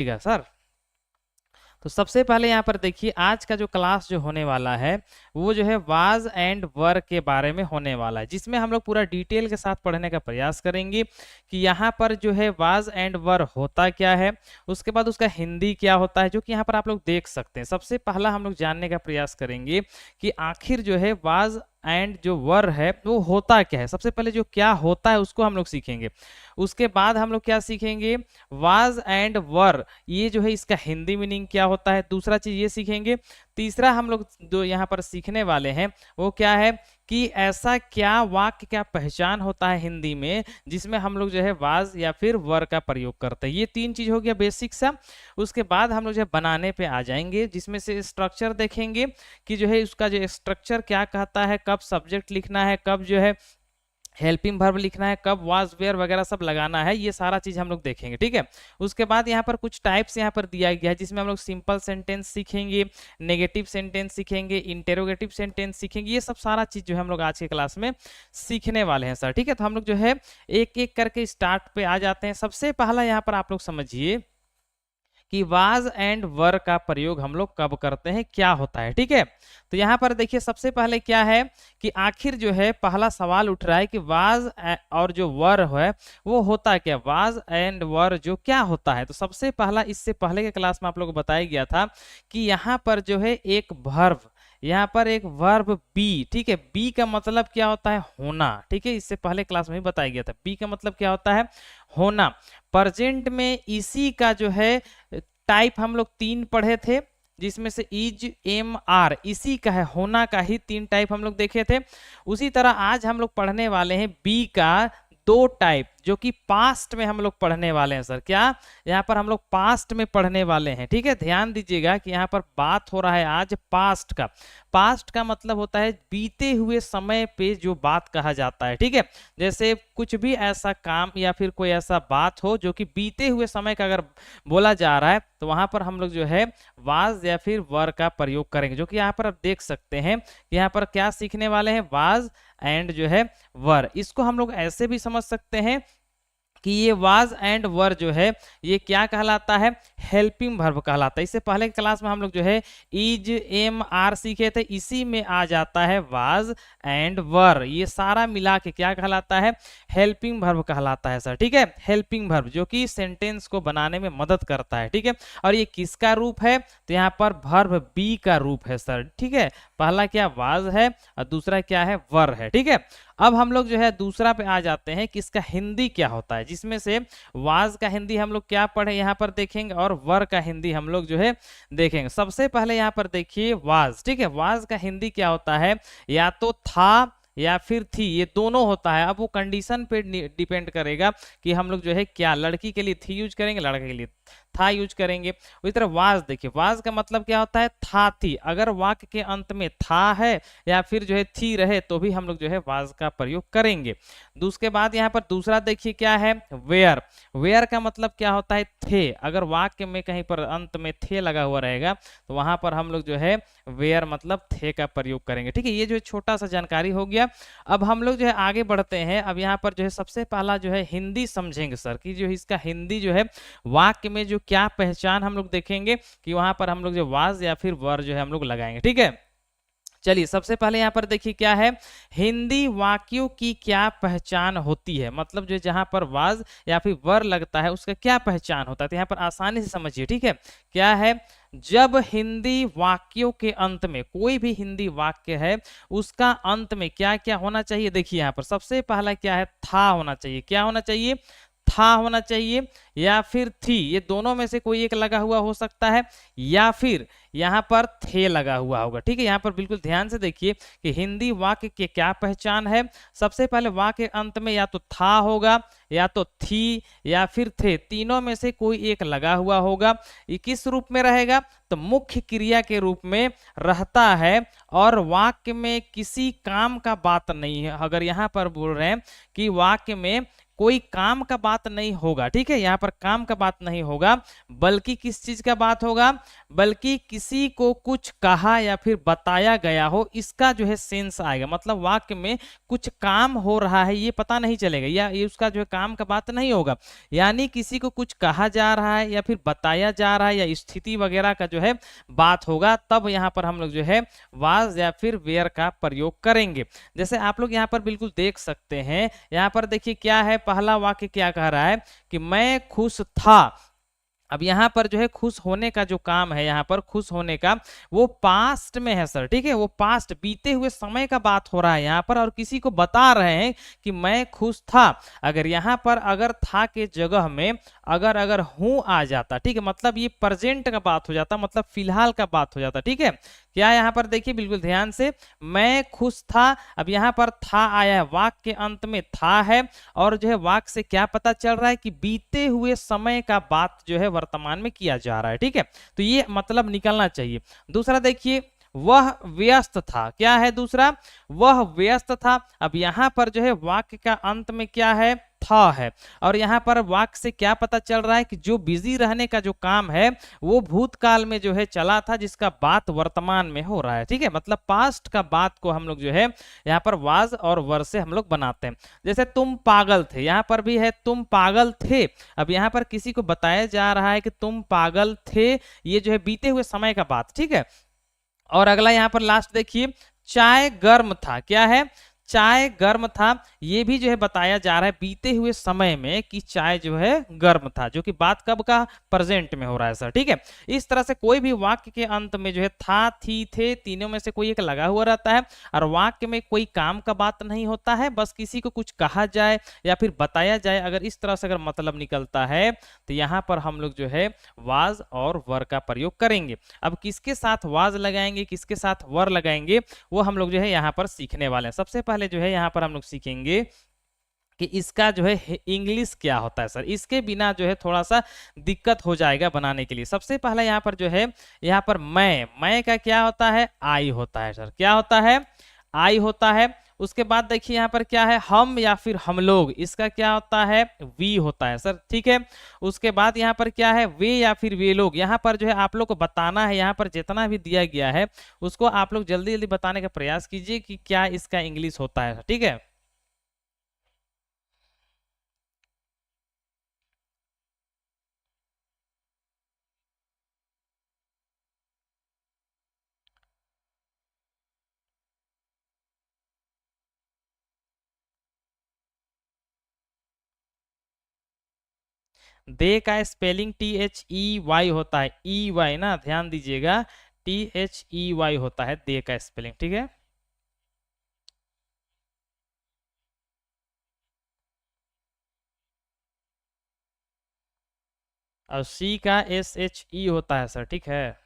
ठीक है सर। तो सबसे पहले यहाँ पर देखिए आज का जो क्लास जो होने वाला है वो जो है वाज एंड वर के बारे में होने वाला है, जिसमें हम लोग पूरा डिटेल के साथ पढ़ने का प्रयास करेंगे कि यहाँ पर जो है वाज एंड वर होता क्या है, उसके बाद उसका हिंदी क्या होता है, जो कि यहाँ पर आप लोग देख सकते हैं। सबसे पहला हम लोग जानने का प्रयास करेंगे कि आखिर जो है वाज एंड जो वर है वो होता क्या है। सबसे पहले जो क्या होता है उसको हम लोग सीखेंगे, उसके बाद हम लोग क्या सीखेंगे, वाज एंड वर ये जो है इसका हिंदी मीनिंग क्या होता है, दूसरा चीज ये सीखेंगे। तीसरा हम लोग जो यहाँ पर सीखने वाले हैं वो क्या है कि ऐसा क्या वाक्य क्या पहचान होता है हिंदी में जिसमें हम लोग जो है वाज या फिर वर का प्रयोग करते हैं। ये तीन चीज हो गया बेसिक सा। उसके बाद हम लोग जो है बनाने पे आ जाएंगे, जिसमें से स्ट्रक्चर देखेंगे कि जो है उसका जो स्ट्रक्चर क्या कहता है, कब सब्जेक्ट लिखना है, कब जो है हेल्पिंग वर्ब लिखना है, कब वाज वेयर वगैरह सब लगाना है, ये सारा चीज हम लोग देखेंगे। ठीक है, उसके बाद यहाँ पर कुछ टाइप्स यहाँ पर दिया गया है जिसमें हम लोग सिंपल सेंटेंस सीखेंगे, नेगेटिव सेंटेंस सीखेंगे, इंटेरोगेटिव सेंटेंस सीखेंगे। ये सब सारा चीज जो है हम लोग आज के क्लास में सीखने वाले हैं सर। ठीक है, तो हम लोग जो है एक एक करके स्टार्ट पे आ जाते हैं। सबसे पहला यहाँ पर आप लोग समझिए कि वाज एंड वर का प्रयोग हम लोग कब करते हैं, क्या होता है। ठीक है, तो यहाँ पर देखिए सबसे पहले क्या है कि आखिर जो है पहला सवाल उठ रहा है कि वाज और जो वर है वो होता क्या, वाज एंड वर जो क्या होता है। तो सबसे पहला, इससे पहले के क्लास में आप लोग को बताया गया था कि यहाँ पर जो है एक वर्ब, यहाँ पर एक वर्ब बी, ठीक है, बी का मतलब क्या होता है, होना। ठीक है, इससे पहले क्लास में भी बताया गया था बी का मतलब क्या होता है, होना। प्रेजेंट में इसी का जो है टाइप हम लोग तीन पढ़े थे, जिसमें से इज, एम, आर, इसी का है, होना का ही तीन टाइप हम लोग देखे थे। उसी तरह आज हम लोग पढ़ने वाले हैं बी का दो टाइप, जो कि पास्ट में हम लोग पढ़ने वाले हैं सर। क्या, यहाँ पर हम लोग पास्ट में पढ़ने वाले हैं। ठीक है, ध्यान दीजिएगा कि यहाँ पर बात हो रहा है आज पास्ट का। पास्ट का मतलब होता है बीते हुए समय पे जो बात कहा जाता है। ठीक है, जैसे कुछ भी ऐसा काम या फिर कोई ऐसा बात हो जो कि बीते हुए समय का अगर बोला जा रहा है तो वहां पर हम लोग जो है वाज या फिर वर का प्रयोग करेंगे, जो कि यहाँ पर आप देख सकते हैं कि यहाँ पर क्या सीखने वाले हैं, वाज एंड जो है वर। इसको हम लोग ऐसे भी समझ सकते हैं कि ये वाज एंड वर जो है ये क्या कहलाता है, हेल्पिंग वर्ब कहलाता है। इससे पहले क्लास में हम लोग जो है इज, एम, आर सीखे थे, इसी में आ जाता है वाज एंड वर। ये सारा मिला के क्या कहलाता है, हेल्पिंग वर्ब कहलाता है सर। ठीक है, हेल्पिंग वर्ब जो कि सेंटेंस को बनाने में मदद करता है। ठीक है, और ये किसका रूप है, तो यहाँ पर वर्ब बी का रूप है सर। ठीक है, पहला क्या वाज है और दूसरा क्या है, वर है। ठीक है, अब हम लोग जो है दूसरा पे आ जाते हैं कि इसका हिंदी क्या होता है, जिसमें से वाज का हिंदी हम लोग क्या पढ़े यहाँ पर देखेंगे और वर का हिंदी हम लोग जो है देखेंगे। सबसे पहले यहाँ पर देखिए वाज। ठीक है, वाज का हिंदी क्या होता है, या तो था या फिर थी, ये दोनों होता है। अब वो कंडीशन पे डिपेंड करेगा कि हम लोग जो है क्या, लड़की के लिए थी यूज करेंगे, लड़के के लिए था यूज करेंगे। उसी तरह वाज देखिए, वाज का मतलब क्या होता है, था थी। अगर वाक्य के अंत में था है या फिर जो है थी रहे तो भी हम लोग जो है वाज का प्रयोग करेंगे। उसके बाद यहाँ पर दूसरा देखिए क्या है, वेयर। वेयर का मतलब क्या होता है, थे। अगर वाक्य में कहीं पर अंत में थे लगा हुआ रहेगा तो वहां पर हम लोग जो है वेयर मतलब थे का प्रयोग करेंगे। ठीक है, ये जो है छोटा सा जानकारी हो गया। अब हम लोग जो है आगे बढ़ते हैं। अब यहाँ पर जो है सबसे पहला जो है हिंदी समझेंगे सर, कि जो इसका हिंदी जो है वाक्य में जो क्या पहचान हम लोग देखेंगे कि वहां पर हम लोग जो वाज या फिर वर जो है हम लोग लगाएंगे। ठीक है, चलिए सबसे पहले यहाँ पर देखिए क्या है, हिंदी वाक्यों की क्या पहचान होती है, मतलब जो जहां पर वाज या फिर वर लगता है उसका क्या पहचान होता है। तो यहाँ पर आसानी से समझिए। ठीक है, क्या है, जब हिंदी वाक्यों के अंत में, कोई भी हिंदी वाक्य है उसका अंत में क्या क्या होना चाहिए। देखिए यहाँ पर सबसे पहला क्या है, था होना चाहिए। क्या होना चाहिए, था होना चाहिए या फिर थी, ये दोनों में से कोई एक लगा हुआ हो सकता है, या फिर यहाँ पर थे लगा हुआ होगा। ठीक है, यहाँ पर बिल्कुल ध्यान से देखिए कि हिंदी वाक्य की क्या पहचान है। सबसे पहले वाक्य अंत में या तो था होगा, या तो थी, या फिर थे, तीनों में से कोई एक लगा हुआ होगा। ये किस रूप में रहेगा, तो मुख्य क्रिया के रूप में रहता है और वाक्य में किसी काम का बात नहीं है। अगर यहाँ पर बोल रहे हैं कि वाक्य में कोई काम का बात नहीं होगा, ठीक है, यहाँ पर काम का बात नहीं होगा, बल्कि किस चीज का बात होगा, बल्कि किसी को कुछ कहा या फिर बताया गया हो, इसका जो है सेंस आएगा। मतलब वाक्य में कुछ काम हो रहा है ये पता नहीं चलेगा, या ये उसका जो है काम का बात नहीं होगा, यानी किसी को कुछ कहा जा रहा है या फिर बताया जा रहा है या स्थिति वगैरह का जो है बात होगा, तब यहाँ पर हम लोग जो है वाज या फिर वेयर का प्रयोग करेंगे। जैसे आप लोग यहाँ पर बिल्कुल देख सकते हैं, यहाँ पर देखिए क्या है, पहला वाक्य क्या कह रहा है कि मैं खुश था। अब यहाँ पर जो है खुश होने का जो काम है, यहाँ पर खुश होने का वो पास्ट में है सर, ठीक है, वो पास्ट बीते हुए समय का बात हो रहा है यहाँ पर, और किसी को बता रहे हैं कि मैं खुश था। अगर यहाँ पर अगर था के जगह में अगर अगर हूं आ जाता, ठीक है, मतलब ये प्रेजेंट का बात हो जाता, मतलब फिलहाल का बात हो जाता, ठीक है। क्या यहाँ पर देखिए बिल्कुल ध्यान से, मैं खुश था, अब यहाँ पर था आया है, वाक्य के अंत में था है, और जो है वाक्य से क्या पता चल रहा है कि बीते हुए समय का बात जो है वर्तमान में किया जा रहा है, ठीक है, तो ये मतलब निकलना चाहिए। दूसरा देखिए, वह व्यस्त था, क्या है दूसरा, वह व्यस्त था। अब यहाँ पर जो है वाक्य का अंत में क्या है, था है, और यहाँ पर वाक्य से क्या पता चल रहा है कि जो बिजी रहने का जो काम है वो भूतकाल में जो है चला था, जिसका बात वर्तमान में हो रहा है, ठीक है, मतलब पास्ट का बात को हम लोग जो है यहाँ पर वाज और वर से हम लोग बनाते हैं। जैसे तुम पागल थे, यहाँ पर भी है तुम पागल थे, अब यहाँ पर किसी को बताया जा रहा है कि तुम पागल थे, ये जो है बीते हुए समय का बात, ठीक है। और अगला यहाँ पर लास्ट देखिए, चाय गर्म था, क्या है, चाय गर्म था, ये भी जो है बताया जा रहा है बीते हुए समय में कि चाय जो है गर्म था, जो कि बात कब का, प्रेजेंट में हो रहा है सर, ठीक है। इस तरह से कोई भी वाक्य के अंत में जो है था, थी, थे, तीनों में से कोई एक लगा हुआ रहता है, और वाक्य में कोई काम का बात नहीं होता है, बस किसी को कुछ कहा जाए या फिर बताया जाए, अगर इस तरह से अगर मतलब निकलता है तो यहाँ पर हम लोग जो है वाज और वर का प्रयोग करेंगे। अब किसके साथ वाज लगाएंगे, किसके साथ वर लगाएंगे, वो हम लोग जो है यहाँ पर सीखने वाले हैं। सबसे पहले जो है यहाँ पर हम लोग सीखेंगे कि इसका जो है इंग्लिश क्या होता है सर, इसके बिना जो है थोड़ा सा दिक्कत हो जाएगा बनाने के लिए। सबसे पहले यहाँ पर जो है, यहाँ पर मैं का क्या होता है, आई होता है सर, क्या होता है, आई होता है। उसके बाद देखिए यहाँ पर क्या है, हम या फिर हम लोग, इसका क्या होता है, वी होता है सर, ठीक है। उसके बाद यहाँ पर क्या है, वे या फिर वे लोग, यहाँ पर जो है आप लोग को बताना है, यहाँ पर जितना भी दिया गया है उसको आप लोग जल्दी जल्दी बताने का प्रयास कीजिए कि क्या इसका इंग्लिश होता है, ठीक है। दे का स्पेलिंग THEY होता है, EY ना, ध्यान दीजिएगा, THEY होता है दे का स्पेलिंग, ठीक है। और सी का SHE होता है सर, ठीक है।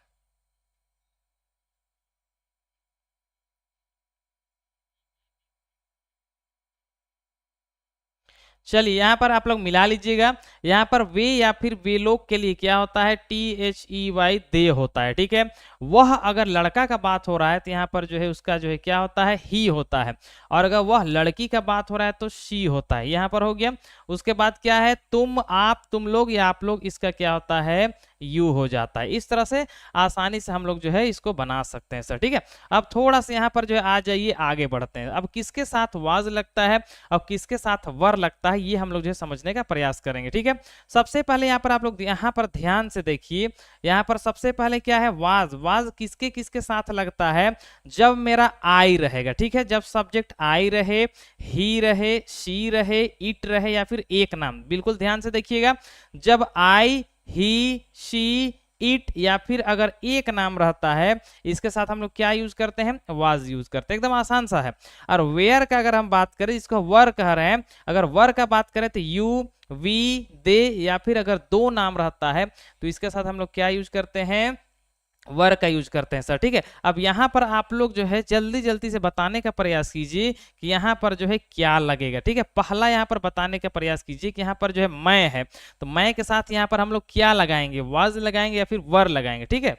चलिए यहाँ पर आप लोग मिला लीजिएगा, यहाँ पर वे या फिर वे लोग के लिए क्या होता है, THEY दे होता है, ठीक है। वह अगर लड़का का बात हो रहा है तो यहाँ पर जो है उसका जो है क्या होता है, ही होता है, और अगर वह लड़की का बात हो रहा है तो शी होता है, यहाँ पर हो गया। उसके बाद क्या है, तुम, आप, तुम लोग या आप लोग, इसका क्या होता है, यू हो जाता है। इस तरह से आसानी से हम लोग जो है इसको बना सकते हैं सर, ठीक है। अब थोड़ा सा यहाँ पर जो है आ जाइए, आगे बढ़ते हैं। अब किसके साथ वाज लगता है और किसके साथ वर लगता है, ये हम लोग जो है समझने का प्रयास करेंगे, ठीक है। सबसे पहले यहाँ पर आप लोग यहाँ पर ध्यान से देखिए, यहाँ पर सबसे पहले क्या है, वाज, वाज किसके किसके साथ लगता है, जब मेरा आई रहेगा, ठीक है, जब सब्जेक्ट आई रहे, ही रहे, शी रहे, इट रहे, या फिर एक नाम, बिल्कुल ध्यान से देखिएगा, जब आई, ही, शी, इट या फिर अगर एक नाम रहता है, इसके साथ हम लोग क्या यूज करते हैं, वाज यूज करते हैं, एकदम आसान सा है। और वेयर का अगर हम बात करें, इसको वर कह रहे हैं, अगर वर का बात करें तो यू, वी, दे, या फिर अगर दो नाम रहता है तो इसके साथ हम लोग क्या यूज करते हैं, वर का यूज करते हैं सर, ठीक है। अब यहाँ पर आप लोग जो है जल्दी जल्दी से बताने का प्रयास कीजिए कि यहाँ पर जो है क्या लगेगा, ठीक है। पहला यहाँ पर बताने का प्रयास कीजिए कि यहाँ पर जो है मैं है, तो मैं के साथ यहाँ पर हम लोग क्या लगाएंगे, वाज लगाएंगे या फिर वर लगाएंगे, ठीक है।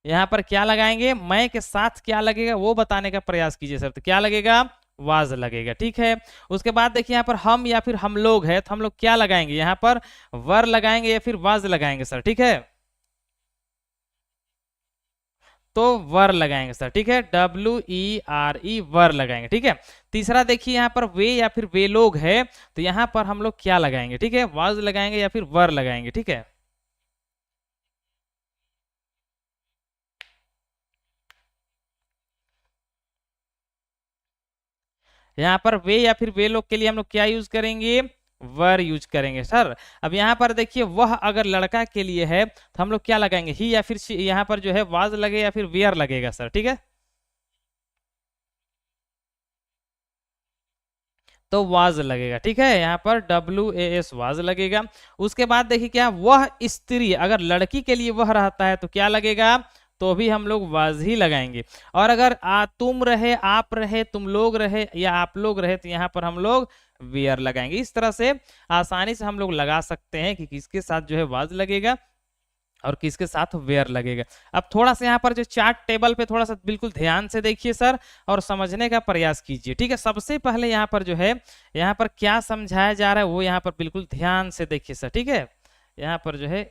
यहाँ पर क्या लगाएंगे, मैं के साथ क्या लगेगा वो बताने का प्रयास कीजिए सर। तो क्या लगेगा, वाज लगेगा, ठीक है। उसके बाद देखिए यहाँ पर हम या फिर हम लोग है, तो हम लोग क्या लगाएंगे, यहाँ पर वर लगाएंगे या फिर वाज लगाएंगे सर, ठीक है। तो वर लगाएंगे सर, ठीक है, WERE वर लगाएंगे, ठीक है। तीसरा देखिए यहाँ पर वे या फिर वे लोग है, तो यहाँ पर हम लोग क्या लगाएंगे, ठीक है, वाज लगाएंगे या फिर वर लगाएंगे, ठीक है। यहाँ पर वे या फिर वे लोग के लिए हम लोग क्या यूज करेंगे, वर यूज करेंगे सर। अब यहाँ पर देखिए वह अगर लड़का के लिए है तो हम लोग क्या लगाएंगे, ही या फिर यहाँ पर जो है वाज लगे या फिर वेयर लगेगा सर, ठीक है। तो वाज लगेगा, ठीक है, यहाँ पर WAS वाज लगेगा। उसके बाद देखिए क्या, वह स्त्री अगर लड़की के लिए वह रहता है तो क्या लगेगा, तो भी हम लोग वाज ही लगाएंगे। और अगर तुम रहे, आप रहे, तुम लोग रहे या आप लोग रहे, तो यहाँ पर हम लोग वेयर लगाएंगे। इस तरह से आसानी से हम लोग लगा सकते हैं कि किसके साथ जो है वाज लगेगा और किसके साथ वेयर लगेगा। अब थोड़ा सा यहाँ पर जो चार्ट टेबल पे थोड़ा सा बिल्कुल ध्यान से देखिए सर और समझने का प्रयास कीजिए, ठीक है। सबसे पहले यहाँ पर जो है, यहाँ पर क्या समझाया जा रहा है वो यहाँ पर बिल्कुल ध्यान से देखिए सर, ठीक है। यहाँ पर जो है,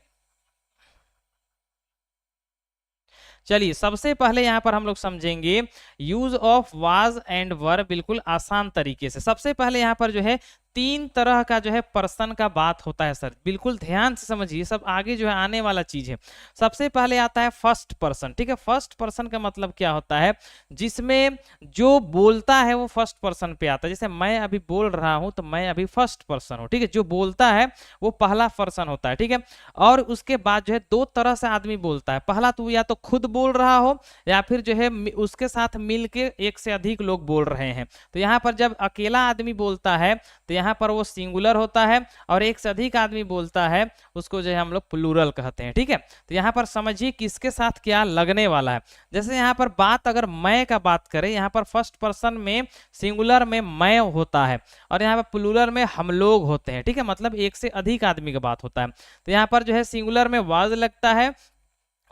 चलिए सबसे पहले यहाँ पर हम लोग समझेंगे यूज ऑफ वाज एंड वर बिल्कुल आसान तरीके से। सबसे पहले यहाँ पर जो है तीन तरह का जो है पर्सन का बात होता है सर, बिल्कुल ध्यान से समझिए, सब आगे जो है आने वाला चीज है। सबसे पहले आता है फर्स्ट पर्सन, ठीक है। फर्स्ट पर्सन का मतलब क्या होता है, जिसमें जो बोलता है वो फर्स्ट पर्सन पे आता है। जैसे मैं अभी बोल रहा हूं तो मैं अभी फर्स्ट पर्सन हूं, ठीक है। जो बोलता है वो पहला पर्सन होता है, ठीक है। और उसके बाद जो है दो तरह से आदमी बोलता है, पहला तो या तो खुद बोल रहा हो या फिर जो है उसके साथ मिलके एक से अधिक लोग बोल रहे हैं। तो यहाँ पर जब अकेला आदमी बोलता है तो यहाँ पर वो सिंगुलर होता है, और एक से अधिक आदमी बोलता है उसको जो है हम लोग प्लूरल कहते हैं, ठीक है। तो यहाँ पर समझिए किसके साथ क्या लगने वाला है। जैसे यहाँ पर बात अगर मैं का बात करें, यहाँ पर फर्स्ट पर्सन में सिंगुलर में मैं होता है और यहाँ पर प्लूरल में हम लोग होते हैं, ठीक है। मतलब एक से अधिक आदमी की बात होता है। तो यहाँ पर जो है सिंगुलर में वाज लगता है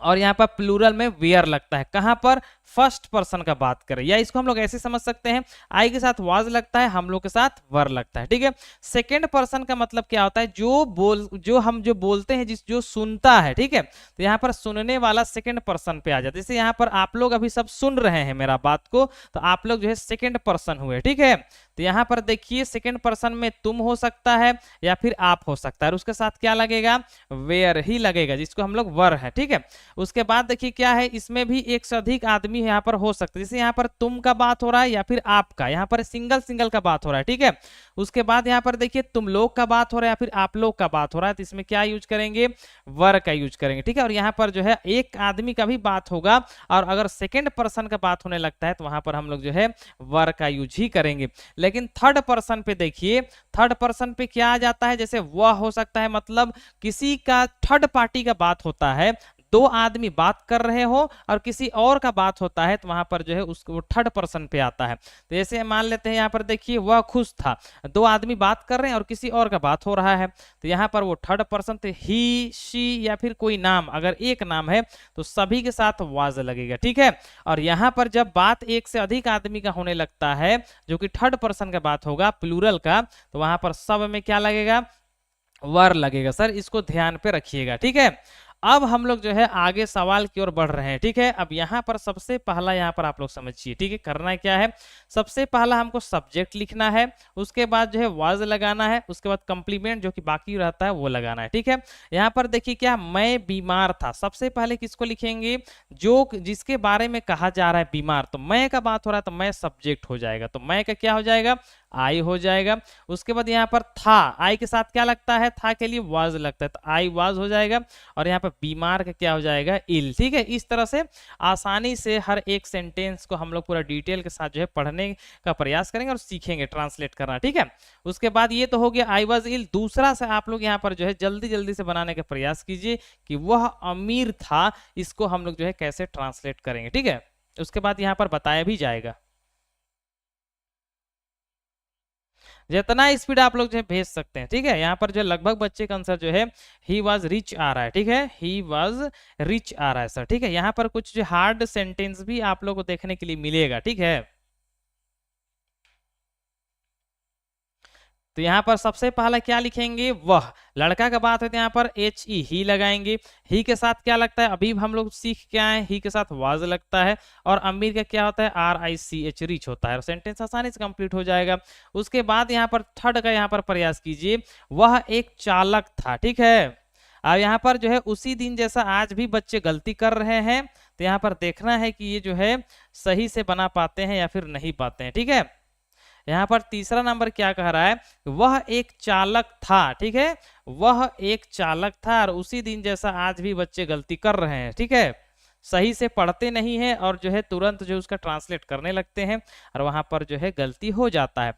और यहाँ पर प्लूरल में वेयर लगता है। कहां पर, फर्स्ट पर्सन का बात करें, या इसको हम लोग ऐसे समझ सकते हैं, आई के साथ वाज लगता है, हम लोग के साथ वर लगता है, ठीक है। सेकेंड पर्सन का मतलब क्या होता है, जो हम जो बोलते हैं, जो सुनता है, ठीक है। तो यहाँ पर सुनने वाला सेकेंड पर्सन पे आ जाता है। जैसे यहाँ पर आप लोग अभी सब सुन रहे हैं मेरा बात को, तो आप लोग जो है सेकेंड पर्सन हुए, ठीक है। तो यहाँ पर देखिए सेकेंड पर्सन में तुम हो सकता है या फिर आप हो सकता है, और उसके साथ क्या लगेगा, वेयर ही लगेगा, जिसको हम लोग वर है, ठीक है। उसके बाद देखिए क्या है, इसमें भी एक से अधिक आदमी यहाँ पर हो सकते हैं। जैसे यहाँ पर तुम का बात हो रहा है या फिर आपका, यहाँ पर सिंगल सिंगल का बात हो रहा है, ठीक है। उसके बाद यहाँ पर देखिए तुम लोग का बात हो रहा है या फिर आप लोग का बात हो रहा है, तो इसमें क्या यूज करेंगे, वर का यूज करेंगे, ठीक है। और यहाँ पर जो है एक आदमी का भी बात होगा, और अगर सेकेंड पर्सन का बात होने लगता है तो वहां पर हम लोग जो है वर का यूज ही करेंगे। लेकिन थर्ड पर्सन पे देखिए, थर्ड पर्सन पे क्या आ जाता है, जैसे वह हो सकता है, मतलब किसी का थर्ड पार्टी का बात होता है, दो आदमी बात कर रहे हो और किसी और का बात होता है, तो वहां पर जो है उसको थर्ड पर्सन पे आता है। तो जैसे मान लेते हैं यहाँ पर देखिए वह खुश था, दो आदमी बात कर रहे हैं और किसी और का बात हो रहा है, तो यहाँ पर वो थर्ड पर्सन, तो ही, शी या फिर कोई नाम, अगर एक नाम है तो सभी के साथ वाज लगेगा, ठीक है। और यहाँ पर जब बात एक से अधिक आदमी का होने लगता है, जो कि थर्ड पर्सन का बात होगा, प्लूरल का, तो वहां पर सब में क्या लगेगा, वर लगेगा सर। इसको ध्यान पे रखिएगा, ठीक है। अब हम लोग जो है आगे सवाल की ओर बढ़ रहे हैं, ठीक है। अब यहाँ पर सबसे पहला यहाँ पर आप लोग समझिए, ठीक है, करना क्या है, सबसे पहला हमको सब्जेक्ट लिखना है, उसके बाद जो है वाज लगाना है, उसके बाद कंप्लीमेंट जो कि बाकी रहता है वो लगाना है, ठीक है। यहाँ पर देखिए क्या, मैं बीमार था, सबसे पहले किसको लिखेंगे, जो जिसके बारे में कहा जा रहा है बीमार, तो मैं का बात हो रहा है तो मैं सब्जेक्ट हो जाएगा, तो मैं का क्या हो जाएगा, आई हो जाएगा। उसके बाद यहाँ पर था, आई के साथ क्या लगता है, था के लिए वाज लगता है, तो आई वाज हो जाएगा। और यहाँ पर बीमार का क्या हो जाएगा, इल, ठीक है। इस तरह से आसानी से हर एक सेंटेंस को हम लोग पूरा डिटेल के साथ जो है पढ़ने का प्रयास करेंगे और सीखेंगे ट्रांसलेट करना, ठीक है। उसके बाद ये तो हो गया आई वाज इल। दूसरा से आप लोग यहाँ पर जो है जल्दी जल्दी से बनाने का प्रयास कीजिए कि वह अमीर था, इसको हम लोग जो है कैसे ट्रांसलेट करेंगे, ठीक है। उसके बाद यहाँ पर बताया भी जाएगा। जितना स्पीड आप लोग जो है भेज सकते हैं, ठीक है। यहाँ पर जो लगभग बच्चे का आंसर जो है ही वॉज रिच आ रहा है, ठीक है, ही वॉज रिच आ रहा है सर, ठीक है। यहाँ पर कुछ जो हार्ड सेंटेंस भी आप लोग को देखने के लिए मिलेगा, ठीक है। तो यहाँ पर सबसे पहला क्या लिखेंगे, वह। लड़का का बात है तो यहाँ पर एच ई ही लगाएंगे। ही के साथ क्या लगता है, अभी हम लोग सीख के आए, ही के साथ वाज लगता है। और अमीर का क्या होता है, R I C H, rich होता है। और सेंटेंस आसानी से कंप्लीट हो जाएगा। उसके बाद यहाँ पर थर्ड का यहाँ पर प्रयास कीजिए, वह एक चालक था, ठीक है। अब यहाँ पर जो है उसी दिन जैसा आज भी बच्चे गलती कर रहे हैं, तो यहाँ पर देखना है कि ये जो है सही से बना पाते हैं या फिर नहीं पाते हैं, ठीक है। यहाँ पर तीसरा नंबर क्या कह रहा है, वह एक चालक था, ठीक है। वह एक चालक था और उसी दिन जैसा आज भी बच्चे गलती कर रहे हैं, ठीक है। सही से पढ़ते नहीं है और जो है तुरंत जो उसका ट्रांसलेट करने लगते हैं और वहां पर जो है गलती हो जाता है।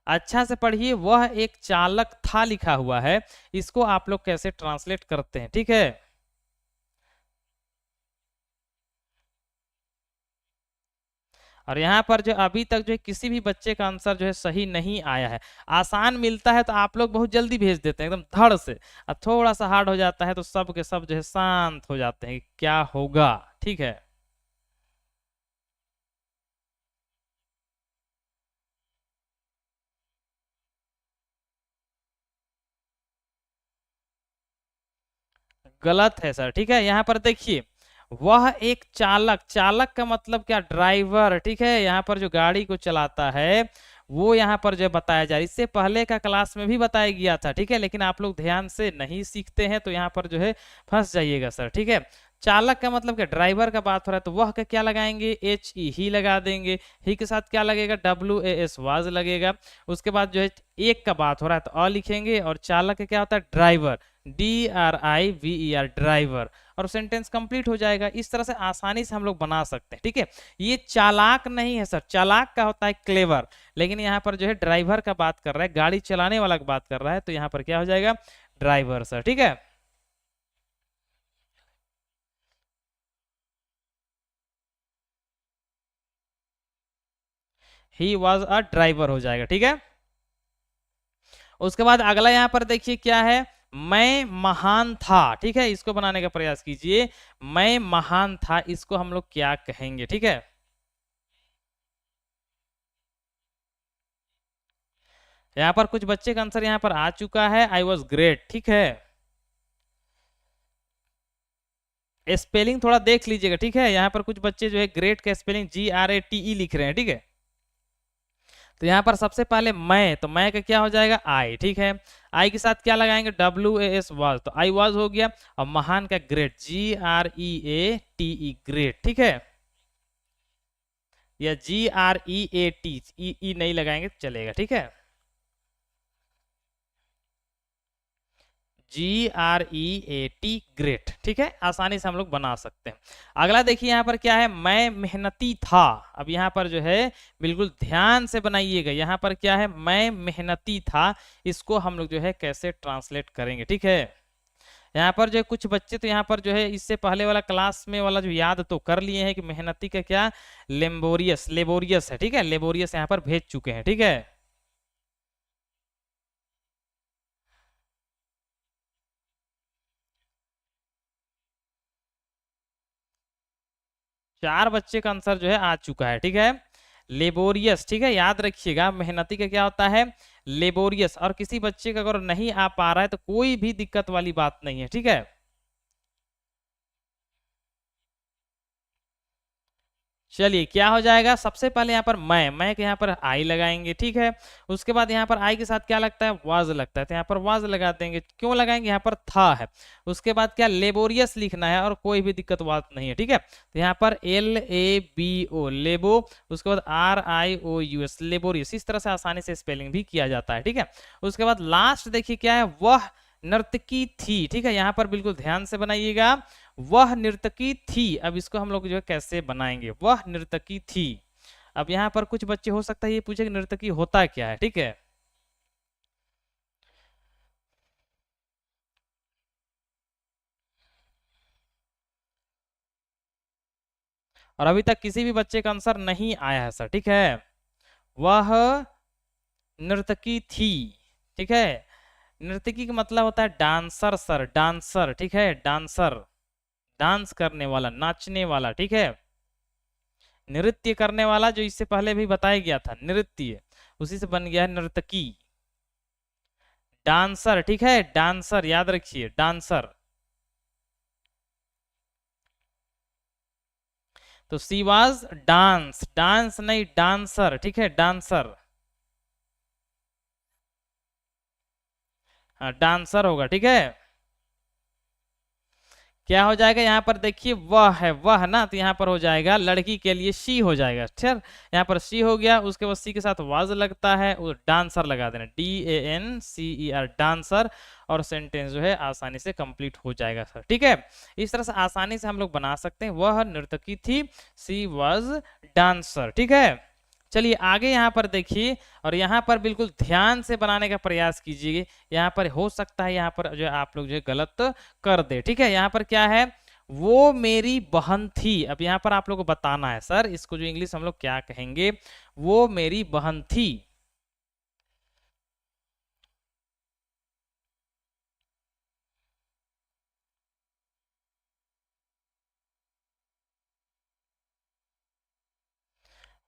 अच्छा से पढ़िए, वह एक चालक था लिखा हुआ है, इसको आप लोग कैसे ट्रांसलेट करते हैं, ठीक है। और यहाँ पर जो अभी तक जो है किसी भी बच्चे का आंसर जो है सही नहीं आया है। आसान मिलता है तो आप लोग बहुत जल्दी भेज देते हैं एकदम धड़ से, और थोड़ा सा हार्ड हो जाता है तो सब के सब जो है शांत हो जाते हैं कि क्या होगा, ठीक है। गलत है सर, ठीक है। यहाँ पर देखिए, वह एक चालक, चालक का मतलब क्या, ड्राइवर, ठीक है। यहाँ पर जो गाड़ी को चलाता है वो यहाँ पर जो बताया जा रहा है, इससे पहले का क्लास में भी बताया गया था, ठीक है। लेकिन आप लोग ध्यान से नहीं सीखते हैं तो यहाँ पर जो है फंस जाइएगा सर, ठीक है। चालक का मतलब क्या, ड्राइवर का बात हो रहा है तो वह का क्या लगाएंगे, एच ई ही लगा देंगे। ही के साथ क्या लगेगा, डब्ल्यू ए एस वाज लगेगा। उसके बाद जो है एक का बात हो रहा है तो अ लिखेंगे। और चालक का क्या होता है, ड्राइवर, डी आर आई वी ई आर, ड्राइवर। और सेंटेंस कंप्लीट हो जाएगा। इस तरह से आसानी से हम लोग बना सकते हैं, ठीक है। ये चालाक नहीं है सर, चालाक का होता है क्लेवर। लेकिन यहाँ पर जो है ड्राइवर का बात कर रहा है, गाड़ी चलाने वाला का बात कर रहा है, तो यहाँ पर क्या हो जाएगा, ड्राइवर सर, ठीक है। ही वॉज अ ड्राइवर हो जाएगा, ठीक है। उसके बाद अगला यहाँ पर देखिए क्या है, मैं महान था, ठीक है। इसको बनाने का प्रयास कीजिए, मैं महान था, इसको हम लोग क्या कहेंगे, ठीक है। यहाँ पर कुछ बच्चे का आंसर यहाँ पर आ चुका है, आई वॉज ग्रेट, ठीक है। स्पेलिंग थोड़ा देख लीजिएगा, ठीक है। यहाँ पर कुछ बच्चे जो है ग्रेट का spelling G R A T E लिख रहे हैं, ठीक है। तो यहाँ पर सबसे पहले मैं, तो मैं का क्या हो जाएगा, आई, ठीक है। आई के साथ क्या लगाएंगे, डब्ल्यू ए एस वाज, तो आई वाज हो गया। और महान का great, G R E A T E, great, ठीक है। या जी आर ई ए टी, ई नहीं लगाएंगे तो चलेगा, ठीक है। G R E A T, great, ठीक है। आसानी से हम लोग बना सकते हैं। अगला देखिए यहाँ पर क्या है, मैं मेहनती था। अब यहाँ पर जो है बिल्कुल ध्यान से बनाइएगा, यहाँ पर क्या है, मैं मेहनती था, इसको हम लोग जो है कैसे ट्रांसलेट करेंगे, ठीक है। यहाँ पर जो है कुछ बच्चे तो यहाँ पर जो है इससे पहले वाला क्लास में वाला जो याद तो कर लिए हैं कि मेहनती का क्या, लेबोरियस, लेबोरियस है, ठीक है। लेबोरियस यहाँ पर भेज चुके हैं, ठीक है। चार बच्चे का आंसर जो है आ चुका है, ठीक है। लेबोरियस, ठीक है, याद रखिएगा मेहनती का क्या होता है, लेबोरियस। और किसी बच्चे का अगर नहीं आ पा रहा है तो कोई भी दिक्कत वाली बात नहीं है, ठीक है। चलिए क्या हो जाएगा, सबसे पहले यहाँ पर मैं के यहाँ पर आई लगाएंगे, ठीक है। उसके बाद यहाँ पर आई के साथ क्या लगता है, वाज लगता है, तो यहाँ पर वाज लगा देंगे। क्यों लगाएंगे, यहाँ पर था है। उसके बाद क्या, लेबोरियस लिखना है और कोई भी दिक्कत बात नहीं है, ठीक है। तो यहाँ पर एल ए बी ओ, लेबो। उसके बाद R I O U S, laborious. इस तरह से आसानी से स्पेलिंग भी किया जाता है, ठीक है। उसके बाद लास्ट देखिए क्या है, वह नर्तकी थी, ठीक है। यहाँ पर बिल्कुल ध्यान से बनाइएगा, वह नर्तकी थी। अब इसको हम लोग जो है कैसे बनाएंगे, वह नर्तकी थी। अब यहाँ पर कुछ बच्चे हो सकता है ये पूछे कि नर्तकी होता क्या है, ठीक है। और अभी तक किसी भी बच्चे का आंसर नहीं आया है सर, ठीक है। वह नर्तकी थी। ठीक है, नर्तकी का मतलब होता है डांसर सर, डांसर। ठीक है, डांसर, डांस करने वाला, नाचने वाला। ठीक है, नृत्य करने वाला जो इससे पहले भी बताया गया था, नृत्य, उसी से बन गया है नर्तकी। डांसर, ठीक है, डांसर याद रखिए, डांसर। तो सी वाज डांस, डांस नहीं डांसर। ठीक है, डांसर, हाँ डांसर होगा। ठीक है, क्या हो जाएगा यहाँ पर देखिए, वह है, वह ना, तो यहाँ पर हो जाएगा लड़की के लिए शी हो जाएगा। ठीक, यहाँ पर शी हो गया, उसके बाद सी के साथ वाज लगता है, वो डांसर लगा देना, DANCER, डांसर, और सेंटेंस जो है आसानी से कंप्लीट हो जाएगा सर। ठीक है, इस तरह से आसानी से हम लोग बना सकते हैं, वह नर्तकी थी, सी वाज डांसर। ठीक है, चलिए आगे यहाँ पर देखिए, और यहाँ पर बिल्कुल ध्यान से बनाने का प्रयास कीजिए। यहाँ पर हो सकता है यहाँ पर जो है आप लोग जो है गलत कर दे। ठीक है, यहाँ पर क्या है, वो मेरी बहन थी। अब यहाँ पर आप लोग को बताना है सर, इसको जो इंग्लिश हम लोग क्या कहेंगे, वो मेरी बहन थी।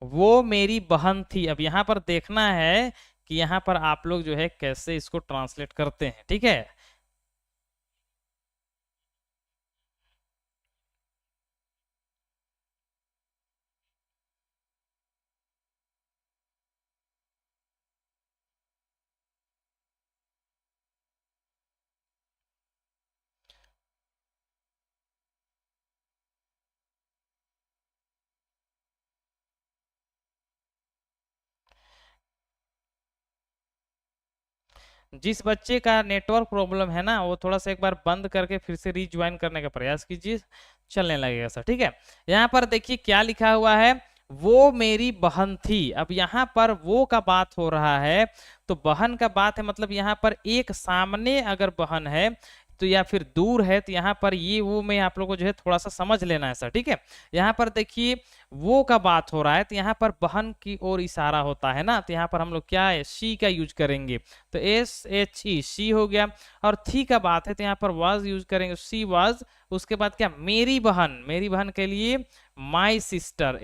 वो मेरी बहन थी। अब यहाँ पर देखना है कि यहाँ पर आप लोग जो है कैसे इसको ट्रांसलेट करते हैं। ठीक है, जिस बच्चे का नेटवर्क प्रॉब्लम है ना, वो थोड़ा सा एक बार बंद करके फिर से रीज्वाइन करने का प्रयास कीजिए, चलने लगेगा सर। ठीक है, यहाँ पर देखिए क्या लिखा हुआ है, वो मेरी बहन थी। अब यहाँ पर वो का बात हो रहा है, तो बहन का बात है, मतलब यहाँ पर एक सामने अगर बहन है तो या फिर दूर है, तो यहाँ पर ये वो में आप लोगों को जो है थोड़ा सा समझ लेना है सर। ठीक है, यहाँ पर देखिए वो का बात हो रहा है, तो यहाँ पर बहन की ओर इशारा होता है ना, तो यहाँ पर हम लोग क्या है, शी का यूज करेंगे, तो SHE शी हो गया। और थी का बात है, तो यहाँ पर वाज यूज करेंगे, सी वाज। उसके बाद क्या, मेरी बहन, मेरी बहन के लिए my sister,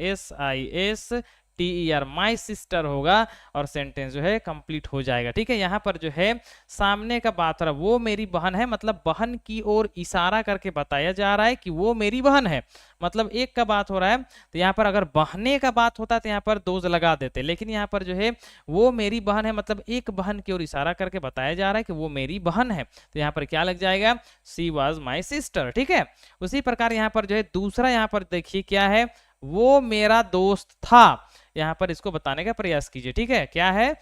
SISTER, my sister होगा, और सेंटेंस जो है कंप्लीट हो जाएगा। ठीक है, यहाँ पर जो है सामने का बात हो रहा है, वो मेरी बहन है, मतलब बहन की ओर इशारा करके बताया जा रहा है कि वो मेरी बहन है, मतलब एक का बात हो रहा है। तो यहाँ पर अगर बहने का बात होता तो यहाँ पर दोज लगा देते, लेकिन यहाँ पर जो है वो मेरी बहन है, मतलब एक बहन की ओर इशारा करके बताया जा रहा है कि वो मेरी बहन है, तो यहाँ पर क्या लग जाएगा, सी वॉज माई सिस्टर। ठीक है, उसी प्रकार यहाँ पर जो है दूसरा, यहाँ पर देखिए क्या है, वो मेरा दोस्त था। यहाँ पर इसको बताने का प्रयास कीजिए। ठीक है, क्या है,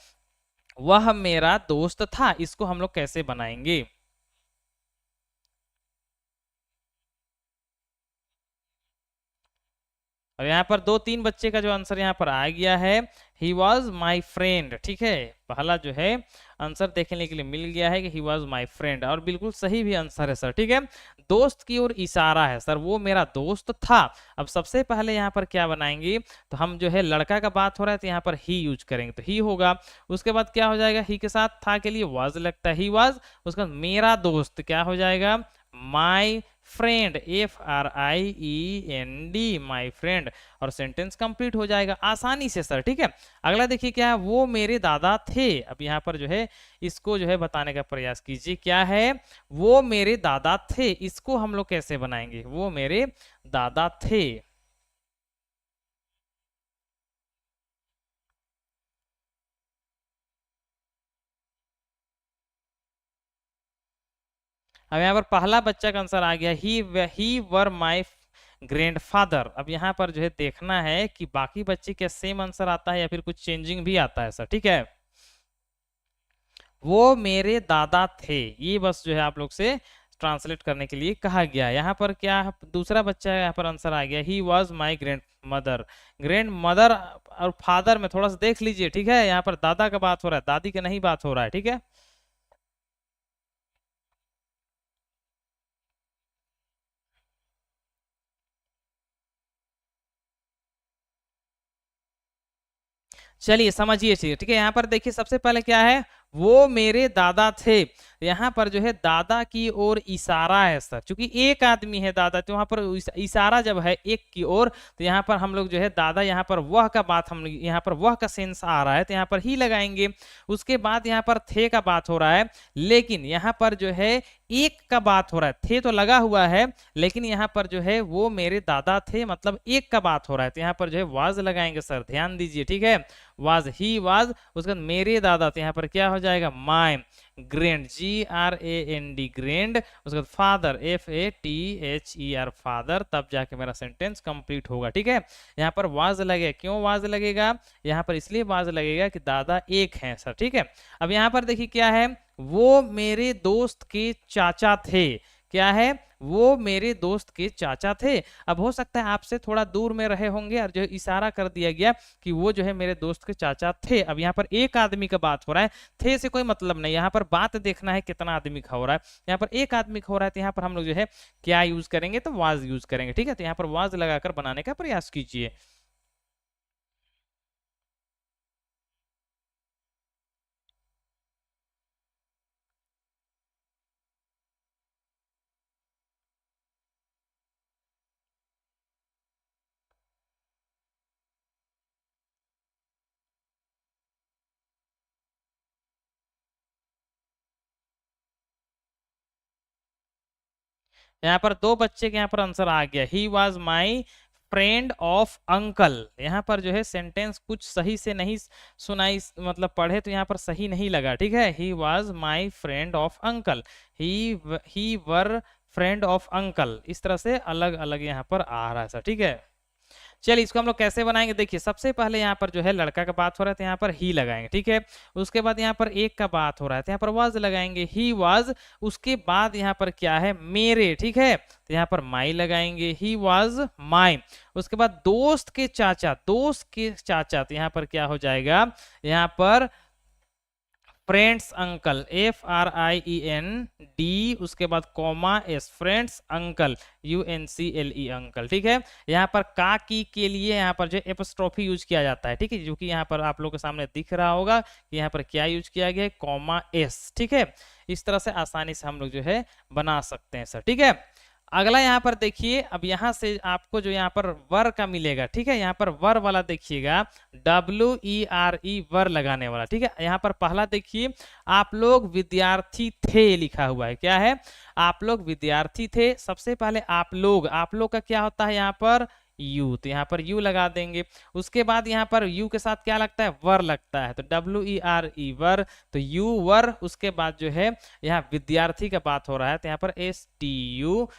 वह मेरा दोस्त था, इसको हम लोग कैसे बनाएंगे। और यहाँ पर दो तीन बच्चे का जो आंसर यहाँ पर आ गया है, ही वॉज माई फ्रेंड। ठीक है, पहला जो है आंसर देखने के लिए मिल गया है कि ही वॉज माई फ्रेंड, और बिल्कुल सही भी आंसर है सर। ठीक है, दोस्त की ओर इशारा है सर, वो मेरा दोस्त था। अब सबसे पहले यहाँ पर क्या बनाएंगे, तो हम जो है लड़का का बात हो रहा है, तो यहाँ पर ही यूज करेंगे, तो ही होगा। उसके बाद क्या हो जाएगा, ही के साथ था के लिए वॉज लगता है, ही वॉज। उसके बाद मेरा दोस्त क्या हो जाएगा, my friend, FRIEND, my friend, और सेंटेंस कंप्लीट हो जाएगा आसानी से सर। ठीक है, अगला देखिए क्या है, वो मेरे दादा थे। अब यहाँ पर जो है इसको जो है बताने का प्रयास कीजिए, क्या है, वो मेरे दादा थे, इसको हम लोग कैसे बनाएंगे, वो मेरे दादा थे। अब यहाँ पर पहला बच्चा का आंसर आ गया, ही वर माई ग्रैंडफादर। अब यहाँ पर जो है देखना है कि बाकी बच्चे क्या सेम आंसर आता है या फिर कुछ चेंजिंग भी आता है सर। ठीक है, वो मेरे दादा थे, ये बस जो है आप लोग से ट्रांसलेट करने के लिए कहा गया। यहाँ पर क्या है, दूसरा बच्चा है, यहाँ पर आंसर आ गया, he was my grand mother. Grand mother और फादर में थोड़ा सा देख लीजिए। ठीक है, यहाँ पर दादा का बात हो रहा है, दादी का नहीं बात हो रहा है। ठीक है, चलिए समझिए चीज, ठीक है। यहाँ पर देखिए सबसे पहले क्या है, वो मेरे दादा थे। यहाँ पर जो है दादा की ओर इशारा है सर, क्योंकि एक आदमी है दादा, तो वहां पर इशारा जब है एक की ओर, तो यहाँ पर हम लोग जो है दादा, यहाँ पर वह का बात, हम यहाँ पर वह का सेंस आ रहा है, तो यहाँ पर ही लगाएंगे। उसके बाद यहाँ पर थे का बात हो रहा है, लेकिन यहाँ पर जो है एक का बात हो रहा है, थे तो लगा हुआ है, लेकिन यहाँ पर जो है वो मेरे दादा थे, मतलब एक का बात हो रहा है, तो यहाँ पर जो है वाज लगाएंगे सर, ध्यान दीजिए, ठीक है। वाज, ही वाज, उसके बाद मेरे दादा, तो यहाँ पर क्या हो जाएगा, माय ग्रैंड, GRAND ग्रैंड, उसके बाद फादर, FATHER फादर, तब जाके मेरा सेंटेंस कंप्लीट होगा, ठीक है। यहाँ पर वाज लगेगा, क्यों वाज लगेगा, यहाँ पर इसलिए वाज लगेगा कि दादा एक हैं सर, ठीक है। अब यहाँ पर देखिए क्या है, वो मेरे दोस्त के चाचा थे, क्या है, वो मेरे दोस्त के चाचा थे। अब हो सकता है आपसे थोड़ा दूर में रहे होंगे और जो इशारा कर दिया गया कि वो जो है मेरे दोस्त के चाचा थे। अब यहाँ पर एक आदमी का बात हो रहा है, थे से कोई मतलब नहीं, यहाँ पर बात देखना है कितना आदमी का हो रहा है। यहाँ पर एक आदमी का हो रहा है, तो यहाँ पर हम लोग जो है क्या यूज करेंगे, तो वाज यूज करेंगे, ठीक है। तो यहाँ पर वाज लगाकर बनाने का प्रयास कीजिए। यहाँ पर दो बच्चे के यहाँ पर आंसर आ गया, he was my friend of uncle. यहाँ पर जो है सेंटेंस कुछ सही से नहीं सुनाई, मतलब पढ़े तो यहाँ पर सही नहीं लगा, ठीक है। He was my friend of uncle, he were friend of uncle, इस तरह से अलग अलग यहाँ पर आ रहा है सर, ठीक है। चलिए इसको हम लोग कैसे बनाएंगे, देखिए सबसे पहले यहाँ पर जो है लड़का का बात हो रहा है, तो यहाँ पर ही लगाएंगे, ठीक है। उसके बाद यहाँ पर एक का बात हो रहा है, तो यहाँ पर वाज लगाएंगे, ही वाज। उसके बाद यहाँ पर क्या है, मेरे, ठीक है, तो यहाँ पर माई लगाएंगे, ही वाज माई। उसके बाद दोस्त के चाचा, दोस्त के चाचा, तो यहाँ पर क्या हो जाएगा, यहाँ पर फ्रेंड्स अंकल, FRIEND, उसके बाद comma S, friends uncle, UNCLE uncle, ठीक है। यहाँ पर का की के लिए यहाँ पर जो एपस्ट्रॉफी यूज किया जाता है, ठीक है, जो कि यहाँ पर आप लोगों के सामने दिख रहा होगा कि यहाँ पर क्या यूज किया गया है, कॉमा S, ठीक है। इस तरह से आसानी से हम लोग जो है बना सकते हैं सर, ठीक है। अगला यहाँ पर देखिए, अब यहाँ से आपको जो यहाँ पर वर का मिलेगा, ठीक है, यहाँ पर वर वाला देखिएगा, WERE वर लगाने वाला, ठीक है। यहाँ पर पहला देखिए, आप लोग विद्यार्थी थे लिखा हुआ है, क्या है, आप लोग विद्यार्थी थे। सबसे पहले आप लोग का क्या होता है यहाँ पर, यू, तो यहाँ पर यू लगा देंगे। उसके बाद यहाँ पर यू के साथ क्या लगता है, वर लगता है, तो WERE वर, तो यू वर। उसके बाद जो है यहाँ विद्यार्थी का बात हो रहा है, तो यहाँ पर STUDENT,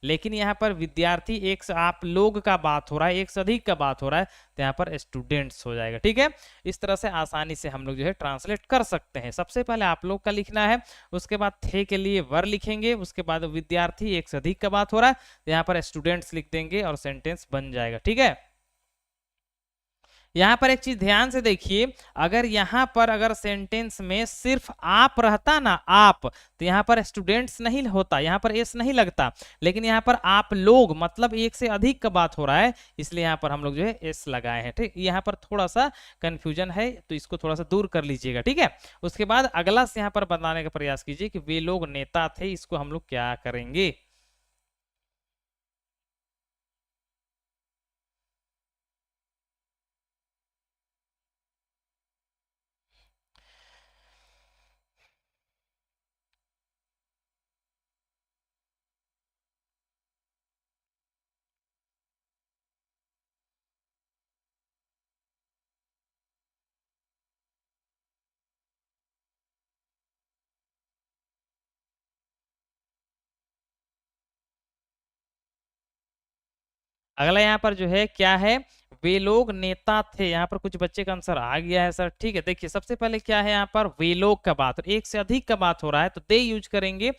लेकिन यहाँ पर विद्यार्थी एक से आप लोग का बात हो रहा है, एक से अधिक का बात हो रहा है, तो यहाँ पर स्टूडेंट्स हो जाएगा, ठीक है। इस तरह से आसानी से हम लोग जो है ट्रांसलेट कर सकते हैं। सबसे पहले आप लोग का लिखना है, उसके बाद थे के लिए वर लिखेंगे, उसके बाद विद्यार्थी एक से अधिक का बात हो रहा है, तो यहाँ पर स्टूडेंट्स लिख देंगे और सेंटेंस बन जाएगा, ठीक है। यहाँ पर एक चीज ध्यान से देखिए, अगर यहाँ पर अगर सेंटेंस में सिर्फ आप रहता ना, आप, तो यहाँ पर स्टूडेंट्स नहीं होता, यहाँ पर एस नहीं लगता, लेकिन यहाँ पर आप लोग मतलब एक से अधिक का बात हो रहा है, इसलिए यहाँ पर हम लोग जो है एस लगाए हैं, ठीक। यहाँ पर थोड़ा सा कंफ्यूजन है, तो इसको थोड़ा सा दूर कर लीजिएगा, ठीक है। उसके बाद अगला से यहाँ पर बताने का प्रयास कीजिए कि वे लोग नेता थे, इसको हम लोग क्या करेंगे। अगला यहाँ पर जो है क्या है, वे लोग नेता थे। यहाँ पर कुछ बच्चे का आंसर आ गया है सर, ठीक है। देखिए सबसे पहले क्या है, यहाँ पर वे लोग का बात, एक से अधिक का बात हो रहा है, तो दे यूज करेंगे,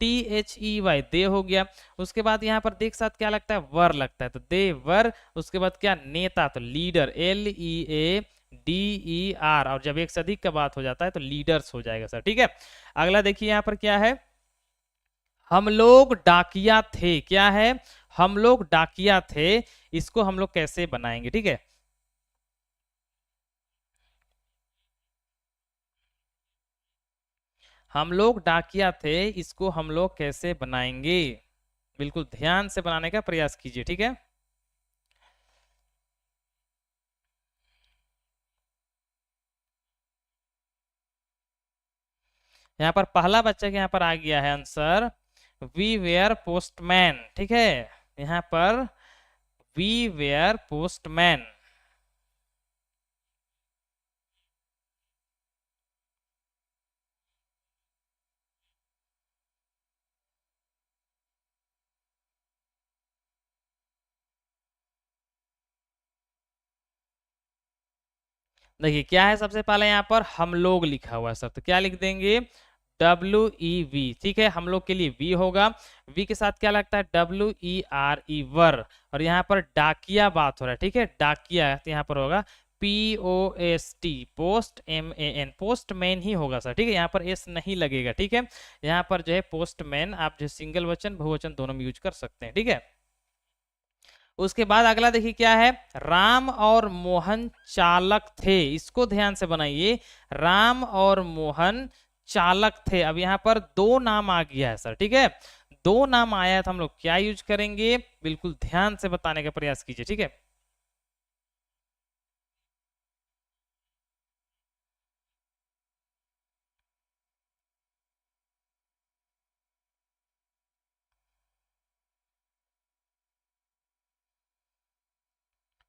THEY, दे हो गया। उसके बाद यहाँ पर देख साथ क्या लगता है, वर लगता है, तो दे वर। उसके बाद क्या, नेता, तो लीडर, LEADER, और जब एक से अधिक का बात हो जाता है तो लीडर्स हो जाएगा सर, ठीक है। अगला देखिए यहाँ पर क्या है, हम लोग डाकिया थे, क्या है, हम लोग डाकिया थे। इसको हम लोग कैसे बनाएंगे, ठीक है। हम लोग डाकिया थे, इसको हम लोग कैसे बनाएंगे? बिल्कुल ध्यान से बनाने का प्रयास कीजिए, ठीक है। यहाँ पर पहला बच्चा के यहाँ पर आ गया है आंसर, वी वेयर पोस्टमैन, ठीक है। यहाँ पर वी वेयर पोस्टमैन। देखिए क्या है, सबसे पहले यहाँ पर हम लोग लिखा हुआ है सर, तो क्या लिख देंगे, WEV, ठीक है। हम लोग के लिए वी होगा, वी के साथ क्या लगता है, WERE, वर। और यहाँ पर डाकिया बात हो रहा है, ठीक है, डाकिया, तो यहाँ पर होगा POST, पोस्ट, MAN, पोस्टमैन ही होगा सर, ठीक है। यहाँ पर एस नहीं लगेगा, ठीक है। यहाँ पर जो है पोस्टमैन आप जो सिंगल वचन बहुवचन दोनों में यूज कर सकते हैं, ठीक है। उसके बाद अगला देखिए क्या है, राम और मोहन चालक थे, इसको ध्यान से बनाइए, राम और मोहन चालक थे। अब यहाँ पर दो नाम आ गया है सर, ठीक है, दो नाम आया है, तो हम लोग क्या यूज करेंगे, बिल्कुल ध्यान से बताने का प्रयास कीजिए, ठीक है।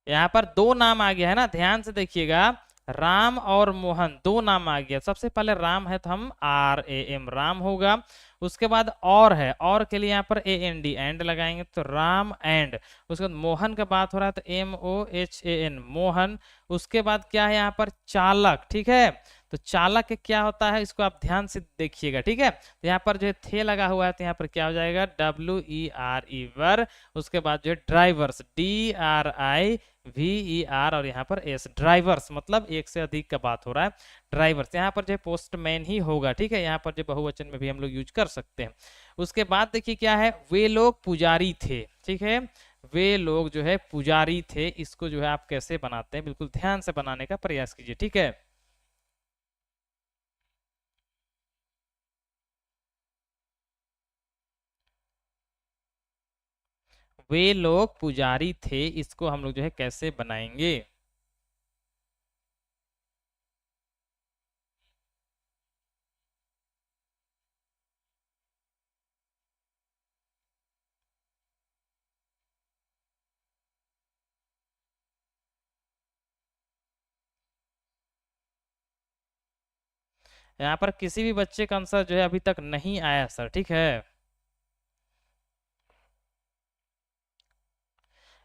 यहाँ पर दो नाम आ गया है ना, ध्यान से देखिएगा, राम और मोहन दो नाम आ गया। सबसे पहले राम है तो हम RAM, राम होगा। उसके बाद और है, और के लिए यहाँ पर AND, एंड लगाएंगे तो राम एंड। उसके बाद मोहन का बात हो रहा है तो MOHAN, मोहन। उसके बाद क्या है यहाँ पर, चालक, ठीक है। तो चालक के क्या होता है, इसको आप ध्यान से देखिएगा, ठीक है। तो यहाँ पर जो है थे लगा हुआ है, तो यहाँ पर क्या हो जाएगा, WERE, वर। उसके बाद जो है ड्राइवर्स, DRIVER, और यहाँ पर एस, ड्राइवर्स, मतलब एक से अधिक का बात हो रहा है, ड्राइवर्स। यहाँ पर जो है पोस्टमैन ही होगा, ठीक है। यहाँ पर जो बहुवचन में भी हम लोग यूज कर सकते हैं। उसके बाद देखिए क्या है, वे लोग पुजारी थे, ठीक है, वे लोग जो है पुजारी थे, इसको जो है आप कैसे बनाते हैं, बिल्कुल ध्यान से बनाने का प्रयास कीजिए, ठीक है। वे लोग पुजारी थे, इसको हम लोग जो है कैसे बनाएंगे। यहाँ पर किसी भी बच्चे का आंसर जो है अभी तक नहीं आया सर, ठीक है।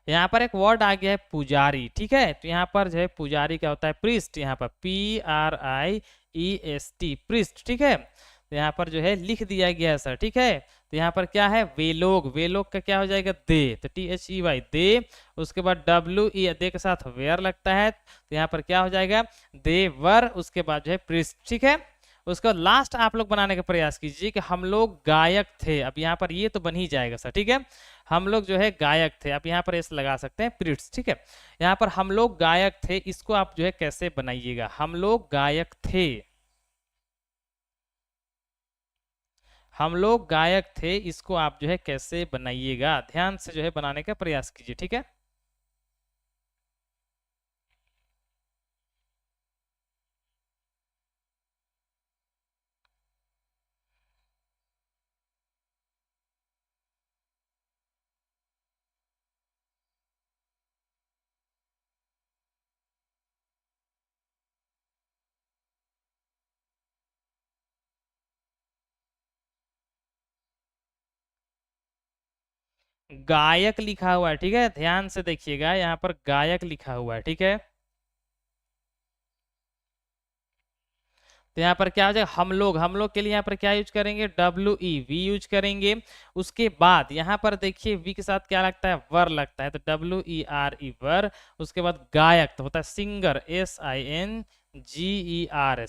यहाँ पर एक वर्ड आ गया है पुजारी, ठीक है। तो यहाँ पर जो है पुजारी क्या होता है, प्रिस्ट, यहाँ पर PRIEST, प्रिस्ट, ठीक है। तो यहाँ पर जो है लिख दिया गया है सर, ठीक है। तो यहाँ पर क्या है, वे लोग, वे लोग का क्या हो जाएगा, दे, तो THEY, दे। उसके बाद WE, दे के साथ वेयर लगता है, तो यहाँ पर क्या हो जाएगा, देवर। उसके बाद जो है प्रिस्ट, ठीक है। उसके बाद लास्ट आप लोग बनाने का प्रयास कीजिए कि हम लोग गायक थे। अब यहाँ पर ये तो बन ही जाएगा सर, ठीक है। हम लोग जो है गायक थे, आप यहाँ पर एस लगा सकते हैं, प्रिट्स, ठीक है। यहाँ पर हम लोग गायक थे, इसको आप जो है कैसे बनाइएगा, हम लोग गायक थे, हम लोग गायक थे, इसको आप जो है कैसे बनाइएगा, ध्यान से जो है बनाने का प्रयास कीजिए, ठीक है। गायक लिखा हुआ है, ठीक है, ध्यान से देखिएगा, यहाँ पर गायक लिखा हुआ है, ठीक है। तो यहाँ पर क्या हो जाएगा, हम लोग के लिए यहाँ पर क्या यूज करेंगे, WE, वी यूज करेंगे। उसके बाद यहाँ पर देखिए वी के साथ क्या लगता है, वर लगता है, तो WERE, वर। उसके बाद गायक तो होता है सिंगर, SINGER,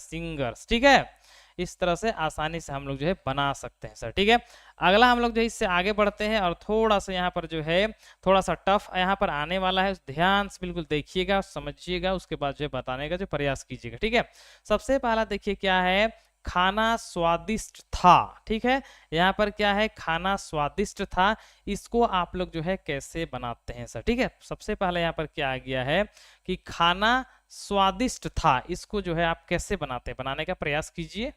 सिंगर्स, ठीक है। इस तरह से आसानी से हम लोग जो है बना सकते हैं सर, ठीक है। अगला हम लोग जो है इससे आगे बढ़ते हैं, और थोड़ा सा यहाँ पर जो है थोड़ा सा टफ यहाँ पर आने वाला है, ध्यान से बिल्कुल देखिएगा, समझिएगा, उसके बाद जो है बताने का जो प्रयास कीजिएगा, ठीक है। सबसे पहला देखिए क्या है, खाना स्वादिष्ट था। ठीक है, यहाँ पर क्या है, खाना स्वादिष्ट था। इसको आप लोग जो है कैसे बनाते हैं सर? ठीक है, सबसे पहले यहाँ पर क्या आ गया है कि खाना स्वादिष्ट था, इसको जो है आप कैसे बनाते हैं, बनाने का प्रयास कीजिए।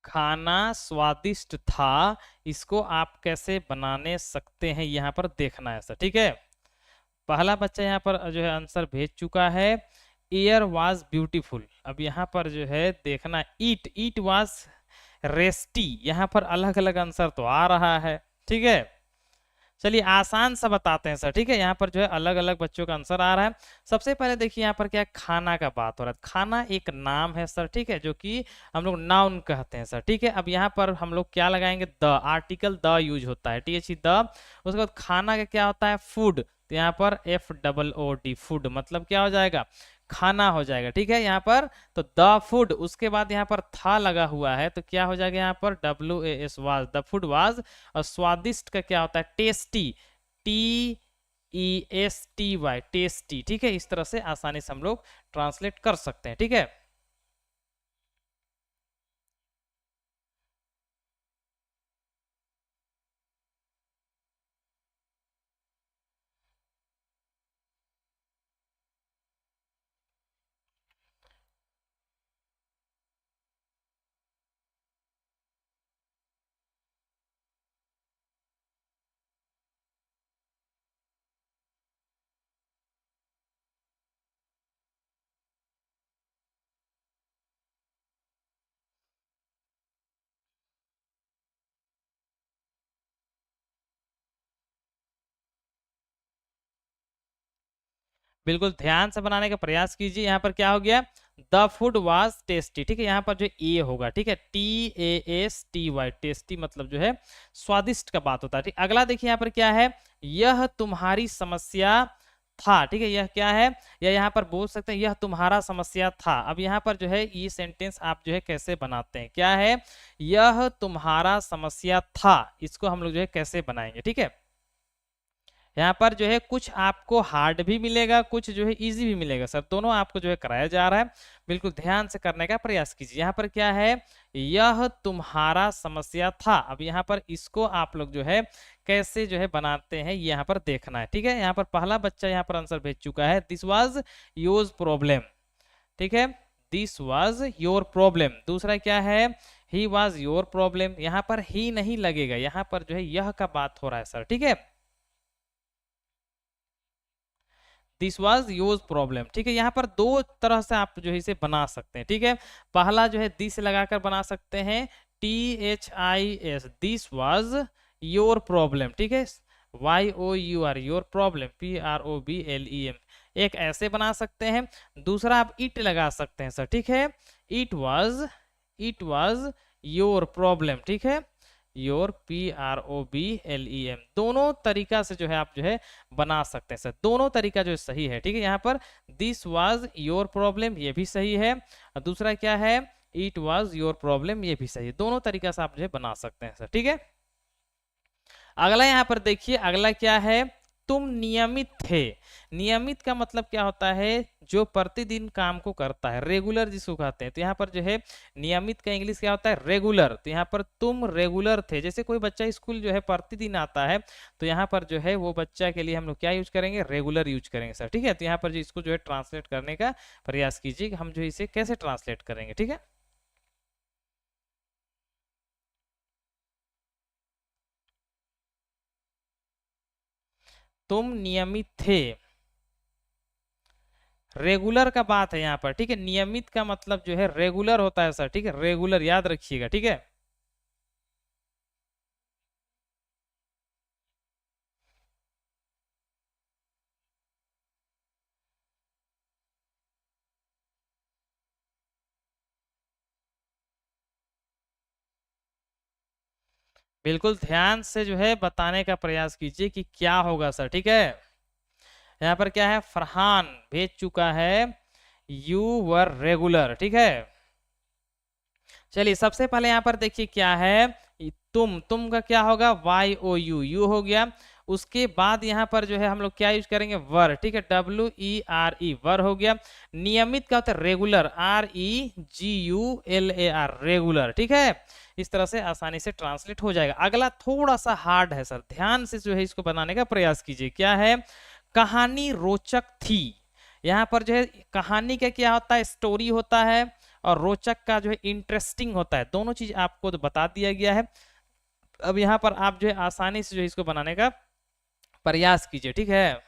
खाना स्वादिष्ट था, इसको आप कैसे बनाने सकते हैं, यहाँ पर देखना है सर। ठीक है, पहला बच्चा यहाँ पर जो है आंसर भेज चुका है, एयर वाज ब्यूटीफुल। अब यहाँ पर जो है देखना, ईट, ईट वाज रेस्टी। यहाँ पर अलग अलग आंसर तो आ रहा है। ठीक है, चलिए आसान सा बताते हैं सर। ठीक है, यहाँ पर जो है अलग अलग बच्चों का आंसर आ रहा है। सबसे पहले देखिए यहाँ पर क्या है, खाना का बात हो रहा है। खाना एक नाम है सर, ठीक है, जो कि हम लोग नाउन कहते हैं सर। ठीक है, अब यहाँ पर हम लोग क्या लगाएंगे, द, आर्टिकल द यूज होता है, टी द। उसके बाद खाना का क्या होता है, फूड, तो यहाँ पर FOOD, फूड मतलब क्या हो जाएगा, खाना हो जाएगा। ठीक है, यहाँ पर तो द फूड, उसके बाद यहाँ पर था लगा हुआ है तो क्या हो जाएगा, यहाँ पर WAS was, the food was. और स्वादिष्ट का क्या होता है, टेस्टी, TESTY, टेस्टी। ठीक है, इस तरह से आसानी से हम लोग ट्रांसलेट कर सकते हैं। ठीक है, बिल्कुल ध्यान से बनाने का प्रयास कीजिए। यहाँ पर क्या हो गया, द फूड वाज टेस्टी। ठीक है, यहाँ पर जो ए होगा, ठीक है, TASTY, टेस्टी मतलब जो है स्वादिष्ट का बात होता है। ठीक, अगला देखिए यहाँ पर क्या है, यह तुम्हारी समस्या था। ठीक है, यह क्या है, या यहाँ पर बोल सकते हैं यह तुम्हारा समस्या था। अब यहाँ पर जो है ये सेंटेंस आप जो है कैसे बनाते हैं, क्या है, यह तुम्हारा समस्या था, इसको हम लोग जो है कैसे बनाएंगे। ठीक है, यहाँ पर जो है कुछ आपको हार्ड भी मिलेगा, कुछ जो है इजी भी मिलेगा सर, दोनों आपको जो है कराया जा रहा है। बिल्कुल ध्यान से करने का प्रयास कीजिए। यहाँ पर क्या है, यह तुम्हारा समस्या था। अब यहाँ पर इसको आप लोग जो है कैसे जो है बनाते हैं, ये यहाँ पर देखना है। ठीक है, यहाँ पर पहला बच्चा यहाँ पर आंसर भेज चुका है, दिस वाज योर प्रॉब्लम। ठीक है, दिस वाज योर प्रॉब्लम। दूसरा क्या है, ही वाज योर प्रॉब्लम। यहाँ पर ही नहीं लगेगा, यहाँ पर जो है यह का बात हो रहा है सर। ठीक है, दिस वॉज योर प्रॉब्लम। ठीक है, यहाँ पर दो तरह से आप जो है इसे बना सकते हैं। ठीक है, पहला जो है दिस लगाकर बना सकते हैं, THIS, this was your problem. ठीक है, YOUR, योर प्रॉब्लम, PROBLEM, एक ऐसे बना सकते हैं। दूसरा आप इट लगा सकते हैं सर। ठीक है, इट वॉज योर प्रॉब्लम। ठीक है, योर, PROBLEM, दोनों तरीका से जो है आप जो है बना सकते हैं सर, दोनों तरीका जो है सही है। ठीक है, यहाँ पर दिस वाज योर प्रॉब्लम, ये भी सही है, और दूसरा क्या है, इट वाज योर प्रॉब्लम, ये भी सही है। दोनों तरीका से आप जो है बना सकते हैं सर। ठीक है, अगला यहाँ पर देखिए, अगला क्या है, तुम नियमित थे। नियमित का मतलब क्या होता है, जो प्रतिदिन काम को करता है, रेगुलर जिसको कहते हैं। तो यहाँ पर जो है नियमित का इंग्लिश क्या होता है, रेगुलर। तो यहाँ पर तुम रेगुलर थे, जैसे कोई बच्चा स्कूल जो है प्रतिदिन आता है, तो यहाँ पर जो है वो बच्चा के लिए हम लोग क्या यूज करेंगे, रेगुलर यूज करेंगे सर। ठीक है, तो यहाँ पर जो इसको जो है ट्रांसलेट करने का प्रयास कीजिए कि हम जो इसे कैसे ट्रांसलेट करेंगे। ठीक है, तुम नियमित थे, रेगुलर का बात है यहाँ पर। ठीक है, नियमित का मतलब जो है रेगुलर होता है सर। ठीक है, रेगुलर याद रखिएगा। ठीक है, बिल्कुल ध्यान से जो है बताने का प्रयास कीजिए कि क्या होगा सर। ठीक है, यहाँ पर क्या है, फरहान भेज चुका है, यू वर रेगुलर। ठीक है, चलिए सबसे पहले यहाँ पर देखिए क्या है, तुम का क्या होगा, वाई ओ यू, यू हो गया। उसके बाद यहाँ पर जो है हम लोग क्या यूज करेंगे, वर, ठीक है, डब्ल्यू ई आर ई, वर हो गया। नियमित क्या होता है, regular, R E G U L A R, regular, ठीक है। इस तरह से आसानी से ट्रांसलेट हो जाएगा। अगला थोड़ा सा हार्ड है सर, ध्यान से जो है इसको बनाने का प्रयास कीजिए। क्या है, कहानी रोचक थी। यहाँ पर जो है कहानी का क्या होता है, स्टोरी होता है, और रोचक का जो है इंटरेस्टिंग होता है। दोनों चीज आपको तो बता दिया गया है। अब यहाँ पर आप जो है आसानी से जो है इसको बनाने का प्रयास कीजिए, ठीक है।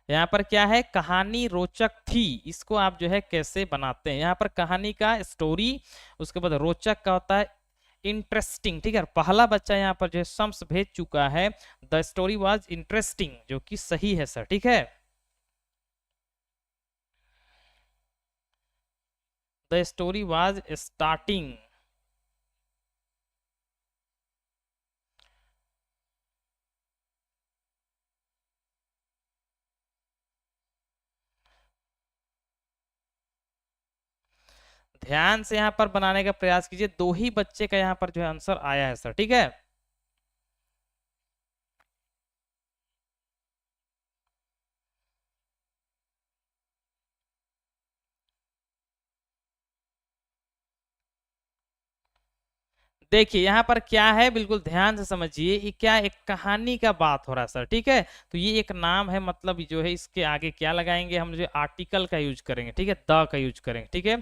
यहाँ पर क्या है, कहानी रोचक थी, इसको आप जो है कैसे बनाते हैं। यहाँ पर कहानी का स्टोरी, उसके बाद रोचक का होता है इंटरेस्टिंग, ठीक है। पहला बच्चा यहाँ पर जो है सम्स भेज चुका है, द स्टोरी वाज इंटरेस्टिंग, जो कि सही है सर, ठीक है। The story was starting. ध्यान से यहाँ पर बनाने का प्रयास कीजिए, दो ही बच्चे का यहाँ पर जो है आंसर आया है सर, ठीक है। देखिए यहाँ पर क्या है, बिल्कुल ध्यान से समझिए, ये क्या एक कहानी का बात हो रहा है सर, ठीक है। तो ये एक नाम है, मतलब जो है इसके आगे क्या लगाएंगे हम, जो आर्टिकल का यूज करेंगे, ठीक है, द का यूज करेंगे, ठीक है,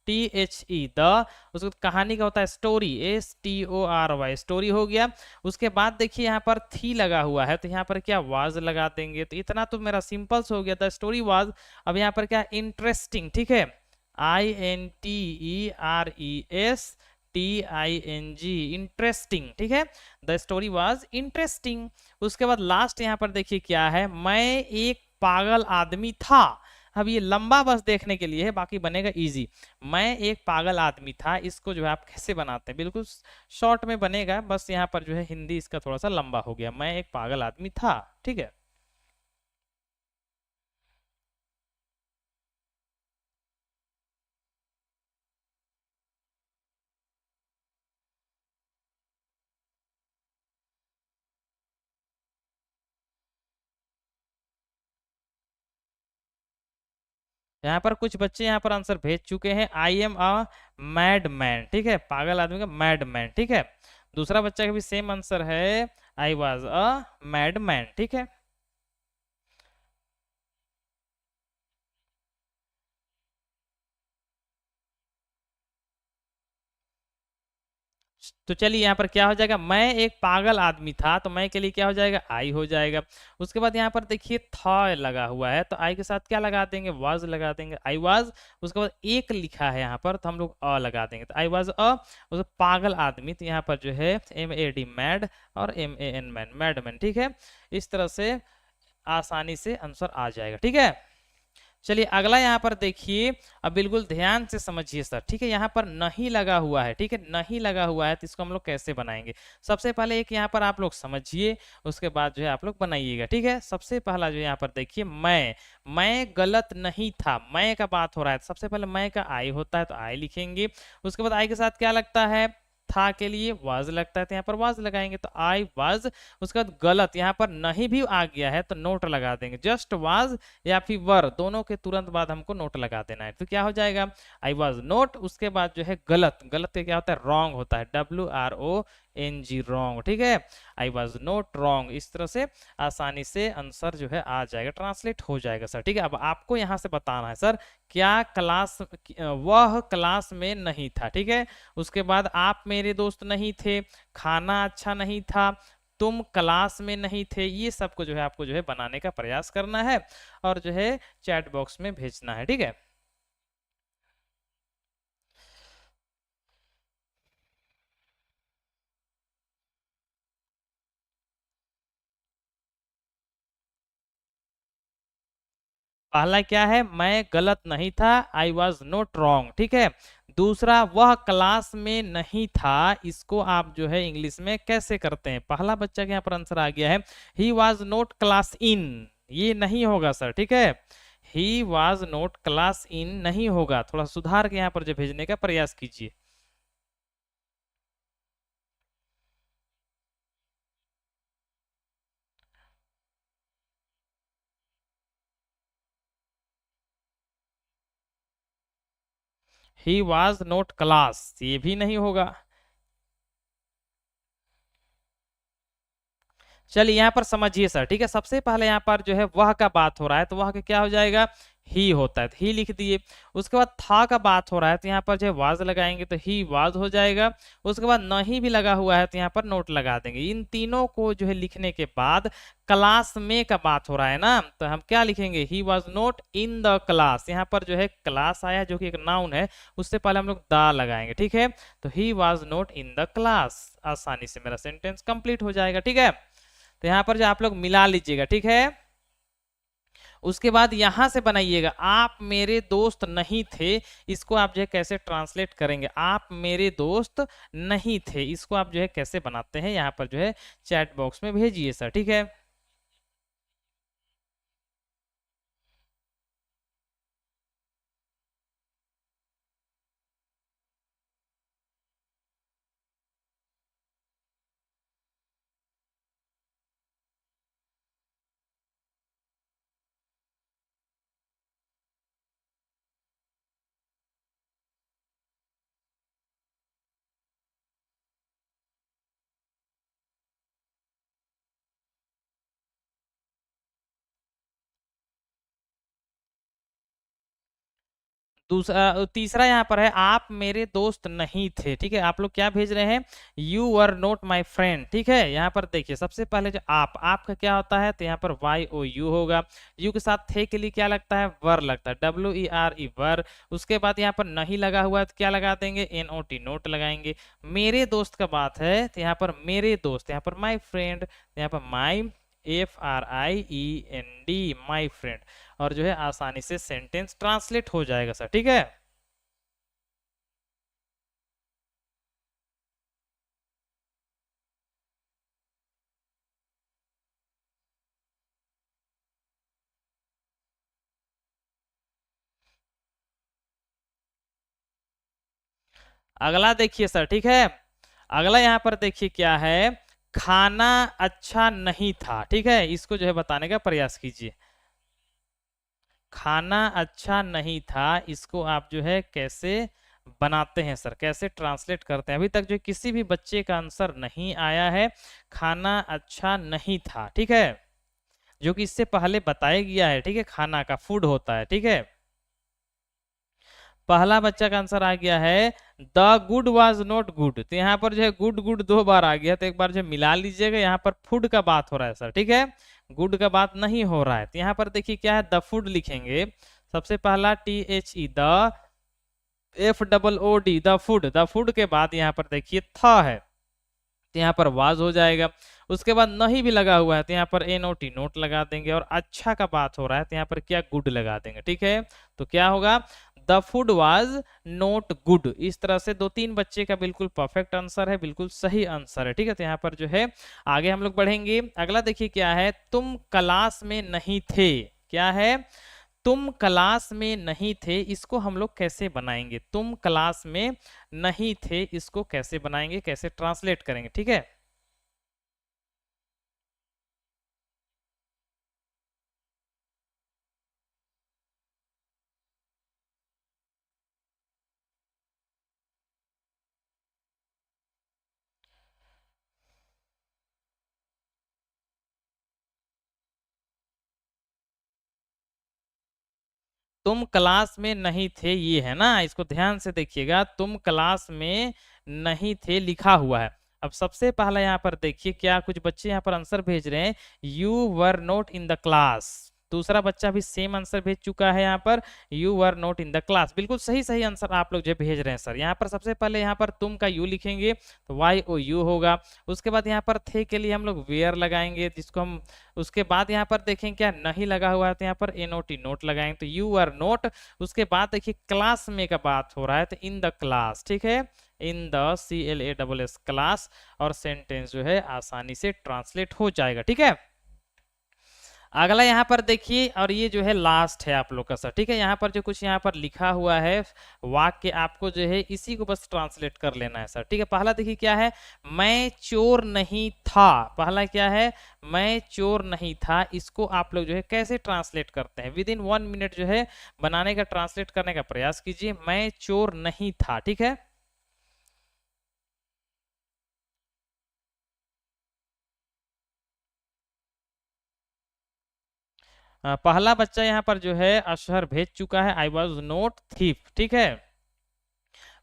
टी एच ई, द। उसके बाद कहानी का होता है story, S T O R Y, story हो गया। उसके बाद देखिए यहाँ पर थी लगा हुआ है, तो यहाँ पर क्या वाज लगा देंगे, तो इतना तो मेरा सिंपल हो गया, द स्टोरी वाज। अब यहाँ पर क्या, इंटरेस्टिंग, ठीक है, I N T E R E S T I N G, interesting, ठीक है। The story was interesting. उसके बाद लास्ट यहाँ पर देखिए क्या है, मैं एक पागल आदमी था। अब ये लंबा बस देखने के लिए है, बाकी बनेगा इजी। मैं एक पागल आदमी था, इसको जो है आप कैसे बनाते हैं, बिल्कुल शॉर्ट में बनेगा, बस यहाँ पर जो है हिंदी इसका थोड़ा सा लंबा हो गया, मैं एक पागल आदमी था, ठीक है। यहाँ पर कुछ बच्चे यहाँ पर आंसर भेज चुके हैं, I am a mad man, ठीक है, पागल आदमी का मैड मैन, ठीक है। दूसरा बच्चा का भी सेम आंसर है, I was a mad man, ठीक है। तो चलिए यहाँ पर क्या हो जाएगा, मैं एक पागल आदमी था, तो मैं के लिए क्या हो जाएगा, आई हो जाएगा। उसके बाद यहाँ पर देखिए था लगा हुआ है, तो आई के साथ क्या लगा देंगे, वाज लगा देंगे, आई वाज। उसके बाद एक लिखा है यहाँ पर, तो हम लोग अ लगा देंगे, तो आई वाज अ, उसके पागल आदमी, तो यहाँ पर जो है एम ए डी मैड, और M A N man, mad man, ठीक है। इस तरह से आसानी से आंसर आ जाएगा, ठीक है। चलिए अगला यहाँ पर देखिए, अब बिल्कुल ध्यान से समझिए सर, ठीक है। यहाँ पर नहीं लगा हुआ है, ठीक है, नहीं लगा हुआ है, तो इसको हम लोग कैसे बनाएंगे। सबसे पहले एक यहाँ पर आप लोग समझिए, उसके बाद जो है आप लोग बनाइएगा, ठीक है। सबसे पहला जो यहाँ पर देखिए, मैं गलत नहीं था, मैं का बात हो रहा है, तो सबसे पहले मैं का आई होता है, तो आई लिखेंगे। उसके बाद आई के साथ क्या लगता है, था के लिए वाज लगता है, तो यहाँ पर वाज लगाएंगे, तो आई वाज। उसके बाद गलत, यहाँ पर नहीं भी आ गया है, तो नोट लगा देंगे, जस्ट वाज या फिर वर, दोनों के तुरंत बाद हमको नोट लगा देना है, तो क्या हो जाएगा, आई वॉज नोट। उसके बाद जो है गलत, गलत का क्या होता है, रॉन्ग होता है, W R O N G, wrong, ठीक है। I was not wrong. इस तरह से आसानी से आंसर जो है आ जाएगा, ट्रांसलेट हो जाएगा सर, ठीक है। अब आपको यहाँ से बताना है सर, क्या क्लास, वह क्लास में नहीं था, ठीक है। उसके बाद आप मेरे दोस्त नहीं थे, खाना अच्छा नहीं था, तुम क्लास में नहीं थे, ये सबको जो है आपको जो है बनाने का प्रयास करना है, और जो है चैट बॉक्स में भेजना है, ठीक है। पहला क्या है, मैं गलत नहीं था, आई वॉज नॉट रॉन्ग, ठीक है। दूसरा, वह क्लास में नहीं था, इसको आप जो है इंग्लिश में कैसे करते हैं? पहला बच्चा के यहाँ पर आंसर आ गया है he was not class in, ये नहीं होगा सर, ठीक है, he was not class in नहीं होगा, थोड़ा सुधार के यहाँ पर जो भेजने का प्रयास कीजिए। ही वॉज नॉट क्लास, ये भी नहीं होगा। चलिए यहाँ पर समझिए सर, ठीक है, सबसे पहले यहाँ पर जो है वह का बात हो रहा है, तो वह का क्या हो जाएगा? ही होता है, तो ही लिख दिए। उसके बाद था का बात हो रहा है, तो यहाँ पर जो है वाज लगाएंगे तो ही वाज हो जाएगा। उसके बाद नहीं भी लगा हुआ है, तो यहाँ पर नोट लगा देंगे। इन तीनों को जो है लिखने के बाद क्लास में का बात हो रहा है ना, तो हम क्या लिखेंगे? He was not in the class. यहाँ पर जो है क्लास आया जो कि एक नाउन है, उससे पहले हम लोग द लगाएंगे, ठीक है, तो he was not in the class. आसानी से मेरा सेंटेंस कंप्लीट हो जाएगा, ठीक है। तो यहाँ पर जो आप लोग मिला लीजिएगा, ठीक है। उसके बाद यहां से बनाइएगा, आप मेरे दोस्त नहीं थे, इसको आप जो है कैसे ट्रांसलेट करेंगे? आप मेरे दोस्त नहीं थे, इसको आप जो है कैसे बनाते हैं, यहाँ पर जो है चैट बॉक्स में भेजिए सर, ठीक है। दूसरा, तीसरा यहाँ पर है आप मेरे दोस्त नहीं थे, ठीक है। आप लोग क्या भेज रहे हैं? You were not my friend, ठीक है। यहाँ पर देखिए, सबसे पहले जो आपका क्या होता है, तो यहाँ पर वाई ओ यू होगा। यू के साथ थे के लिए क्या लगता है? वर लगता है, WERE वर। उसके बाद यहाँ पर नहीं लगा हुआ है, तो क्या लगा देंगे? NOT नोट लगाएंगे। मेरे दोस्त का बात है, तो यहाँ पर मेरे दोस्त, यहाँ पर माई फ्रेंड, यहाँ पर माई FRIEND, माई फ्रेंड, और जो है आसानी से सेंटेंस ट्रांसलेट हो जाएगा सर, ठीक है। अगला देखिए सर, ठीक है, अगला यहाँ पर देखिए क्या है, खाना अच्छा नहीं था, ठीक है, इसको जो है बताने का प्रयास कीजिए। खाना अच्छा नहीं था, इसको आप जो है कैसे बनाते हैं सर, कैसे ट्रांसलेट करते हैं? अभी तक जो किसी भी बच्चे का आंसर नहीं आया है, खाना अच्छा नहीं था, ठीक है, जो कि इससे पहले बताया गया है, ठीक है, खाना का फूड होता है, ठीक है। पहला बच्चा का आंसर आ गया है the good was not good, तो यहाँ पर जो है गुड गुड दो बार आ गया, तो एक बार जो मिला लीजिएगा, यहाँ पर फूड का बात हो रहा है सर, ठीक है, गुड का बात नहीं हो रहा है। तो यहाँ पर देखिए क्या है, द फूड लिखेंगे, सबसे पहला THE, the FOOD, the food के बाद यहाँ पर देखिए था है, तो यहाँ पर वाज हो जाएगा। उसके बाद नहीं भी लगा हुआ है, तो यहाँ पर NOT नोट लगा देंगे, और अच्छा का बात हो रहा है, तो यहाँ पर क्या? गुड लगा देंगे, ठीक है। तो क्या होगा? The food was not good. इस तरह से दो तीन बच्चे का बिल्कुल परफेक्ट आंसर है, बिल्कुल सही आंसर है, ठीक है। तो यहाँ पर जो है आगे हम लोग बढ़ेंगे। अगला देखिए क्या है, तुम क्लास में नहीं थे, क्या है? तुम क्लास में नहीं थे, इसको हम लोग कैसे बनाएंगे? तुम क्लास में नहीं थे, इसको कैसे बनाएंगे, कैसे ट्रांसलेट करेंगे, ठीक है। तुम क्लास में नहीं थे, ये है ना, इसको ध्यान से देखिएगा, तुम क्लास में नहीं थे लिखा हुआ है। अब सबसे पहला यहाँ पर देखिए क्या कुछ बच्चे यहाँ पर आंसर भेज रहे हैं, you were not in the class, दूसरा बच्चा भी सेम आंसर भेज चुका है यहाँ पर, you were not in the class. बिल्कुल सही सही आंसर आप लोग जो भेज रहे हैं सर। यहाँ पर सबसे पहले यहाँ पर तुम का यू लिखेंगे तो वाई ओ यू होगा। उसके बाद यहाँ पर थे के लिए हम लोग वेयर लगाएंगे, जिसको हम उसके बाद यहाँ पर देखें क्या नहीं लगा हुआ है तो यहाँ पर एनओटी नोट लगाएंगे तो यू आर नोट। उसके बाद देखिए क्लास में का बात हो रहा है तो इन द क्लास, ठीक है, इन द CLASS क्लास, और सेंटेंस जो है आसानी से ट्रांसलेट हो जाएगा। ठीक है, अगला यहाँ पर देखिए, और ये जो है लास्ट है आप लोग का सर। ठीक है, यहाँ पर जो कुछ यहाँ पर लिखा हुआ है वाक्य, आपको जो है इसी को बस ट्रांसलेट कर लेना है सर। ठीक है, पहला देखिए क्या है, मैं चोर नहीं था। पहला क्या है, मैं चोर नहीं था। इसको आप लोग जो है कैसे ट्रांसलेट करते हैं, विद इन 1 मिनट जो है बनाने का, ट्रांसलेट करने का प्रयास कीजिए। मैं चोर नहीं था, ठीक है। पहला बच्चा यहाँ पर जो है अशहर भेज चुका है, आई वॉज नोट थीफ। ठीक है,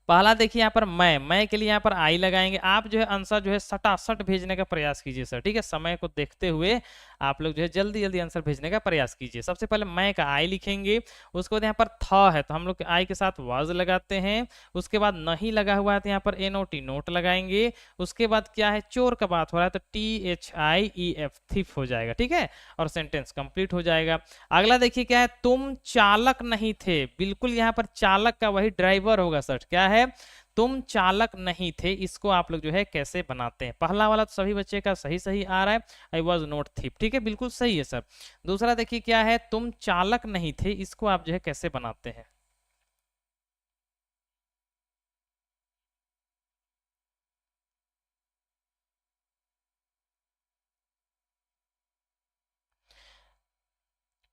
पहला देखिए यहाँ पर मैं के लिए यहाँ पर आई लगाएंगे। आप जो है आंसर जो है सटासट भेजने का प्रयास कीजिए सर। ठीक है, समय को देखते हुए आप लोग जो है जल्दी जल्दी आंसर भेजने का प्रयास कीजिए। सबसे पहले मैं का आई लिखेंगे, उसके बाद यहाँ पर था है तो हम लोग आई के साथ वाज लगाते हैं। उसके बाद नहीं लगा हुआ है तो यहाँ पर एनओटी नोट लगाएंगे। उसके बाद क्या है, चोर का बात हो रहा है तो THIEF थीफ हो जाएगा। ठीक है, और सेंटेंस कंप्लीट हो जाएगा। अगला देखिए क्या है, तुम चालक नहीं थे। बिल्कुल यहाँ पर चालक का वही ड्राइवर होगा सर। क्या है, तुम चालक नहीं थे। इसको आप लोग जो है कैसे बनाते हैं, पहला वाला तो सभी बच्चे का सही सही आ रहा है, आई वॉज नोट थीप। ठीक है, बिल्कुल सही है सर। दूसरा देखिए क्या है, तुम चालक नहीं थे। इसको आप जो है कैसे बनाते हैं,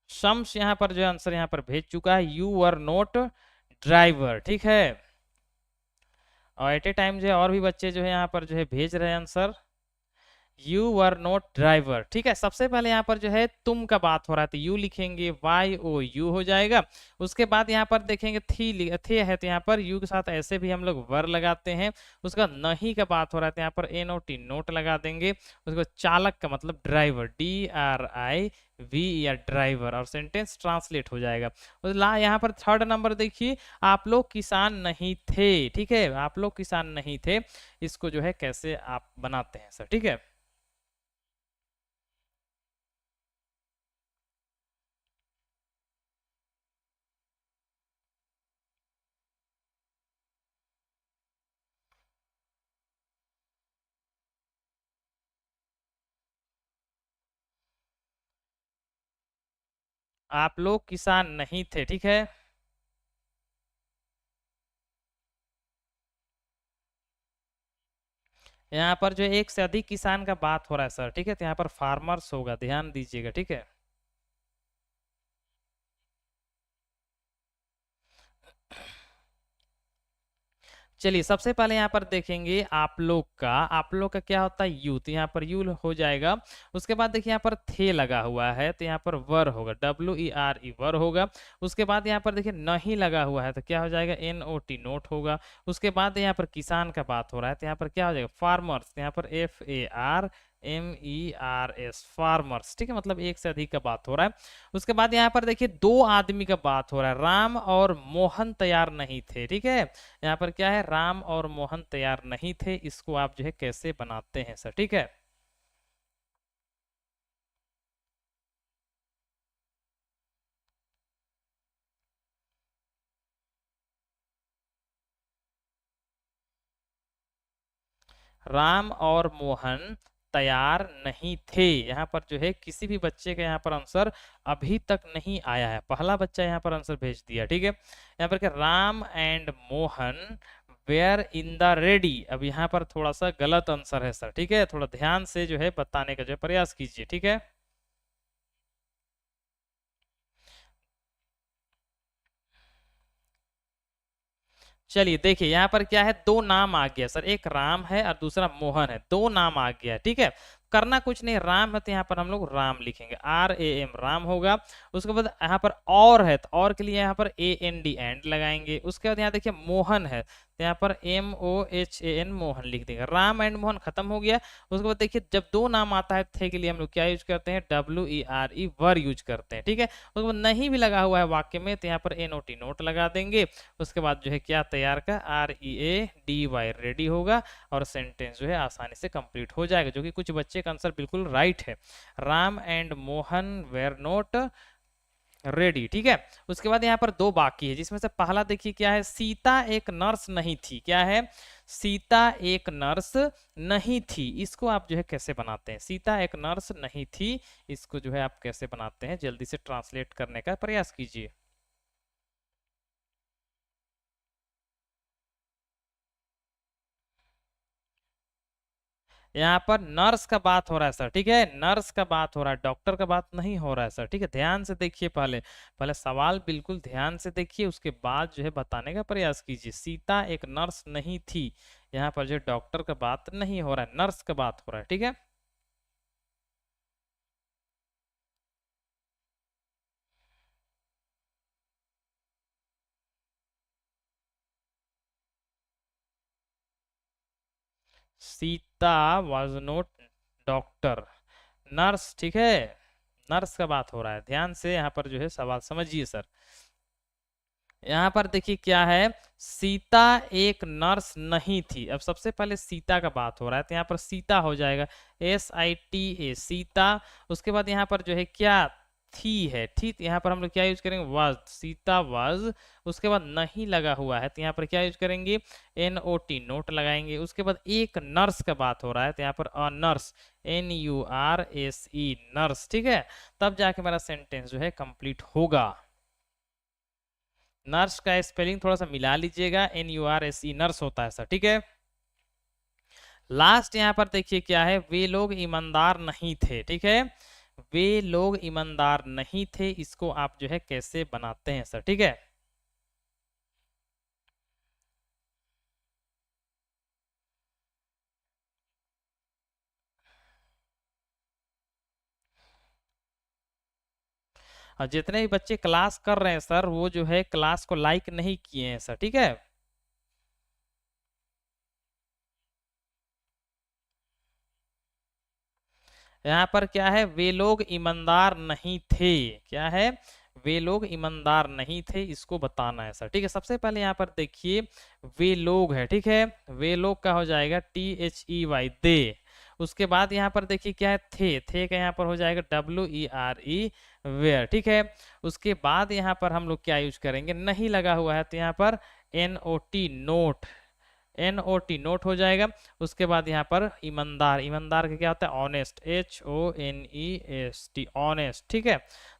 शम्स यहाँ पर जो आंसर यहाँ पर भेज चुका है, यू वर नोट ड्राइवर। ठीक है, और एट ए टाइम जो है और भी बच्चे जो है यहाँ पर जो है भेज रहे हैं answer, you were note driver. ठीक है, सबसे पहले यहाँ पर जो है तुम का बात हो रहा है तो यू लिखेंगे, YOU हो जाएगा। उसके बाद यहाँ पर देखेंगे थे है तो यहाँ पर यू के साथ ऐसे भी हम लोग वर लगाते हैं। उसका नहीं का बात हो रहा है तो यहाँ पर NOT नोट लगा देंगे। उसके बाद चालक का मतलब ड्राइवर, DRIV या ड्राइवर, और सेंटेंस ट्रांसलेट हो जाएगा। यहाँ पर थर्ड नंबर देखिए, आप लोग किसान नहीं थे। ठीक है, आप लोग किसान नहीं थे। इसको जो है कैसे आप बनाते हैं सर। ठीक है, आप लोग किसान नहीं थे। ठीक है, यहाँ पर जो एक से अधिक किसान का बात हो रहा है सर। ठीक है, तो यहाँ पर फार्मर्स होगा, ध्यान दीजिएगा। ठीक है, चलिए सबसे पहले यहाँ पर देखेंगे आप लोग का क्या होता है, यू, तो यहाँ पर यू हो जाएगा। उसके बाद देखिए यहाँ पर थे लगा हुआ है तो यहाँ पर वर होगा, WERE वर होगा। उसके बाद यहाँ पर देखिए नहीं लगा हुआ है तो क्या हो जाएगा, NOT नोट होगा। उसके बाद यहाँ पर किसान का बात हो रहा है तो यहाँ पर क्या हो जाएगा, फार्मर्स, यहाँ पर FARMERS फार्मर्स। ठीक है, मतलब एक से अधिक का बात हो रहा है। उसके बाद यहाँ पर देखिए दो आदमी का बात हो रहा है, राम और मोहन तैयार नहीं थे। ठीक है, यहाँ पर क्या है, राम और मोहन तैयार नहीं थे। इसको आप जो है कैसे बनाते हैं सर। ठीक है, राम और मोहन तैयार नहीं थे। यहाँ पर जो है किसी भी बच्चे का यहाँ पर आंसर अभी तक नहीं आया है, पहला बच्चा यहाँ पर आंसर भेज दिया। ठीक है, यहाँ पर क्या, Ram and Mohan were in the ready. अब यहाँ पर थोड़ा सा गलत आंसर है सर। ठीक है, थोड़ा ध्यान से जो है बताने का जो है प्रयास कीजिए। ठीक है, चलिए देखिए यहाँ पर क्या है, दो नाम आ गया सर, एक राम है और दूसरा मोहन है, दो नाम आ गया। ठीक है, करना कुछ नहीं, राम है तो यहाँ पर हम लोग राम लिखेंगे, RAM राम होगा। उसके बाद यहाँ पर और है तो और के लिए यहाँ पर AND एंड लगाएंगे। उसके बाद यहाँ देखिए मोहन है तो यहाँ पर MOHAN मोहन लिख देंगे। राम एंड मोहन खत्म हो गया। उसके बाद देखिए जब दो नाम आता है थे के लिए हम लोग क्या यूज करते हैं, WERE वर यूज करते हैं, ठीक है। उसके बाद नहीं भी लगा हुआ है वाक्य में तो यहाँ पर NOT नोट लगा देंगे। उसके बाद जो है क्या तैयार का READY रेडी होगा और सेंटेंस जो है आसानी से कंप्लीट हो जाएगा, जो कि कुछ बच्चे का आंसर बिल्कुल राइट है। Ram and Mohan were not ready, ठीक है। उसके बाद यहाँ पर दो बाकी है, जिसमें से पहला देखिए क्या है, सीता एक नर्स नहीं थी। क्या है, सीता एक नर्स नहीं थी। इसको आप जो है कैसे बनाते हैं, सीता एक नर्स नहीं थी, इसको जो है आप कैसे बनाते हैं, जल्दी से ट्रांसलेट करने का प्रयास कीजिए। यहाँ पर नर्स का बात हो रहा है सर, ठीक है, नर्स का बात हो रहा है, डॉक्टर का बात नहीं हो रहा है सर, ठीक है। ध्यान से देखिए, पहले पहले सवाल बिल्कुल ध्यान से देखिए, उसके बाद जो है बताने का प्रयास कीजिए। सीता एक नर्स नहीं थी, यहाँ पर जो डॉक्टर का बात नहीं हो रहा है, नर्स का बात हो रहा है, ठीक है। Sita was not doctor, nurse, ठीक है, नर्स का बात हो रहा है। ध्यान से यहाँ पर जो है सवाल समझिए सर। यहाँ पर देखिए क्या है, सीता एक नर्स नहीं थी। अब सबसे पहले सीता का बात हो रहा है तो यहाँ पर सीता हो जाएगा SITA, सीता। उसके बाद यहाँ पर जो है क्या थी है, ठीक, यहाँ पर हम लोग क्या यूज करेंगे, वाज, सीता वाज। उसके बाद नहीं लगा हुआ है तो यहाँ पर क्या यूज करेंगे, NOT नोट लगाएंगे। उसके बाद एक नर्स का बात हो रहा है तो यहाँ पर अ नर्स, NURSE नर्स, ठीक है। तब जाके मेरा सेंटेंस जो है कंप्लीट होगा। नर्स का स्पेलिंग थोड़ा सा मिला लीजिएगा, NURSE नर्स होता है सर, ठीक है। लास्ट यहाँ पर देखिए क्या है, वे लोग ईमानदार नहीं थे, ठीक है, वे लोग ईमानदार नहीं थे। इसको आप जो है कैसे बनाते हैं सर, ठीक है। और जितने भी बच्चे क्लास कर रहे हैं सर, वो जो है क्लास को लाइक नहीं किए हैं सर, ठीक है। यहाँ पर क्या है, वे लोग ईमानदार नहीं थे। क्या है, वे लोग ईमानदार नहीं थे, इसको बताना है सर, ठीक है। सबसे पहले यहाँ पर देखिए वे लोग है, ठीक है, वे लोग का हो जाएगा THEY दे। उसके बाद यहाँ पर देखिए क्या है, थे का यहाँ पर हो जाएगा WERE वेयर, ठीक है। उसके बाद यहाँ पर हम लोग क्या यूज करेंगे, नहीं लगा हुआ है तो यहाँ पर NOT नोट, NOT नोट हो जाएगा। उसके बाद यहाँ पर ईमानदार, ईमानदार का क्या होता है, ऑनेस्ट, HONEST ऑनेस्ट, ठीक है।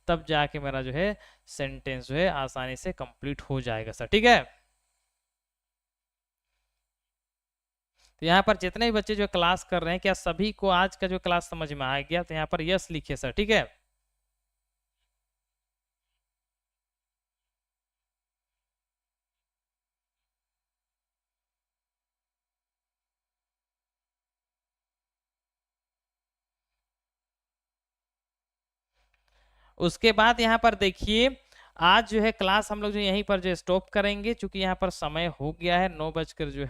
तब जाके मेरा जो है सेंटेंस जो है आसानी से कंप्लीट हो जाएगा सर, ठीक है। तो यहाँ पर जितने भी बच्चे जो क्लास कर रहे हैं, क्या सभी को आज का जो क्लास समझ में आ गया, तो यहाँ पर यस लिखिए सर, ठीक है। उसके बाद यहाँ पर देखिए आज जो है क्लास हम लोग जो यहीं पर जो स्टॉप करेंगे, क्योंकि यहाँ पर समय हो गया है 9 बजकर जो है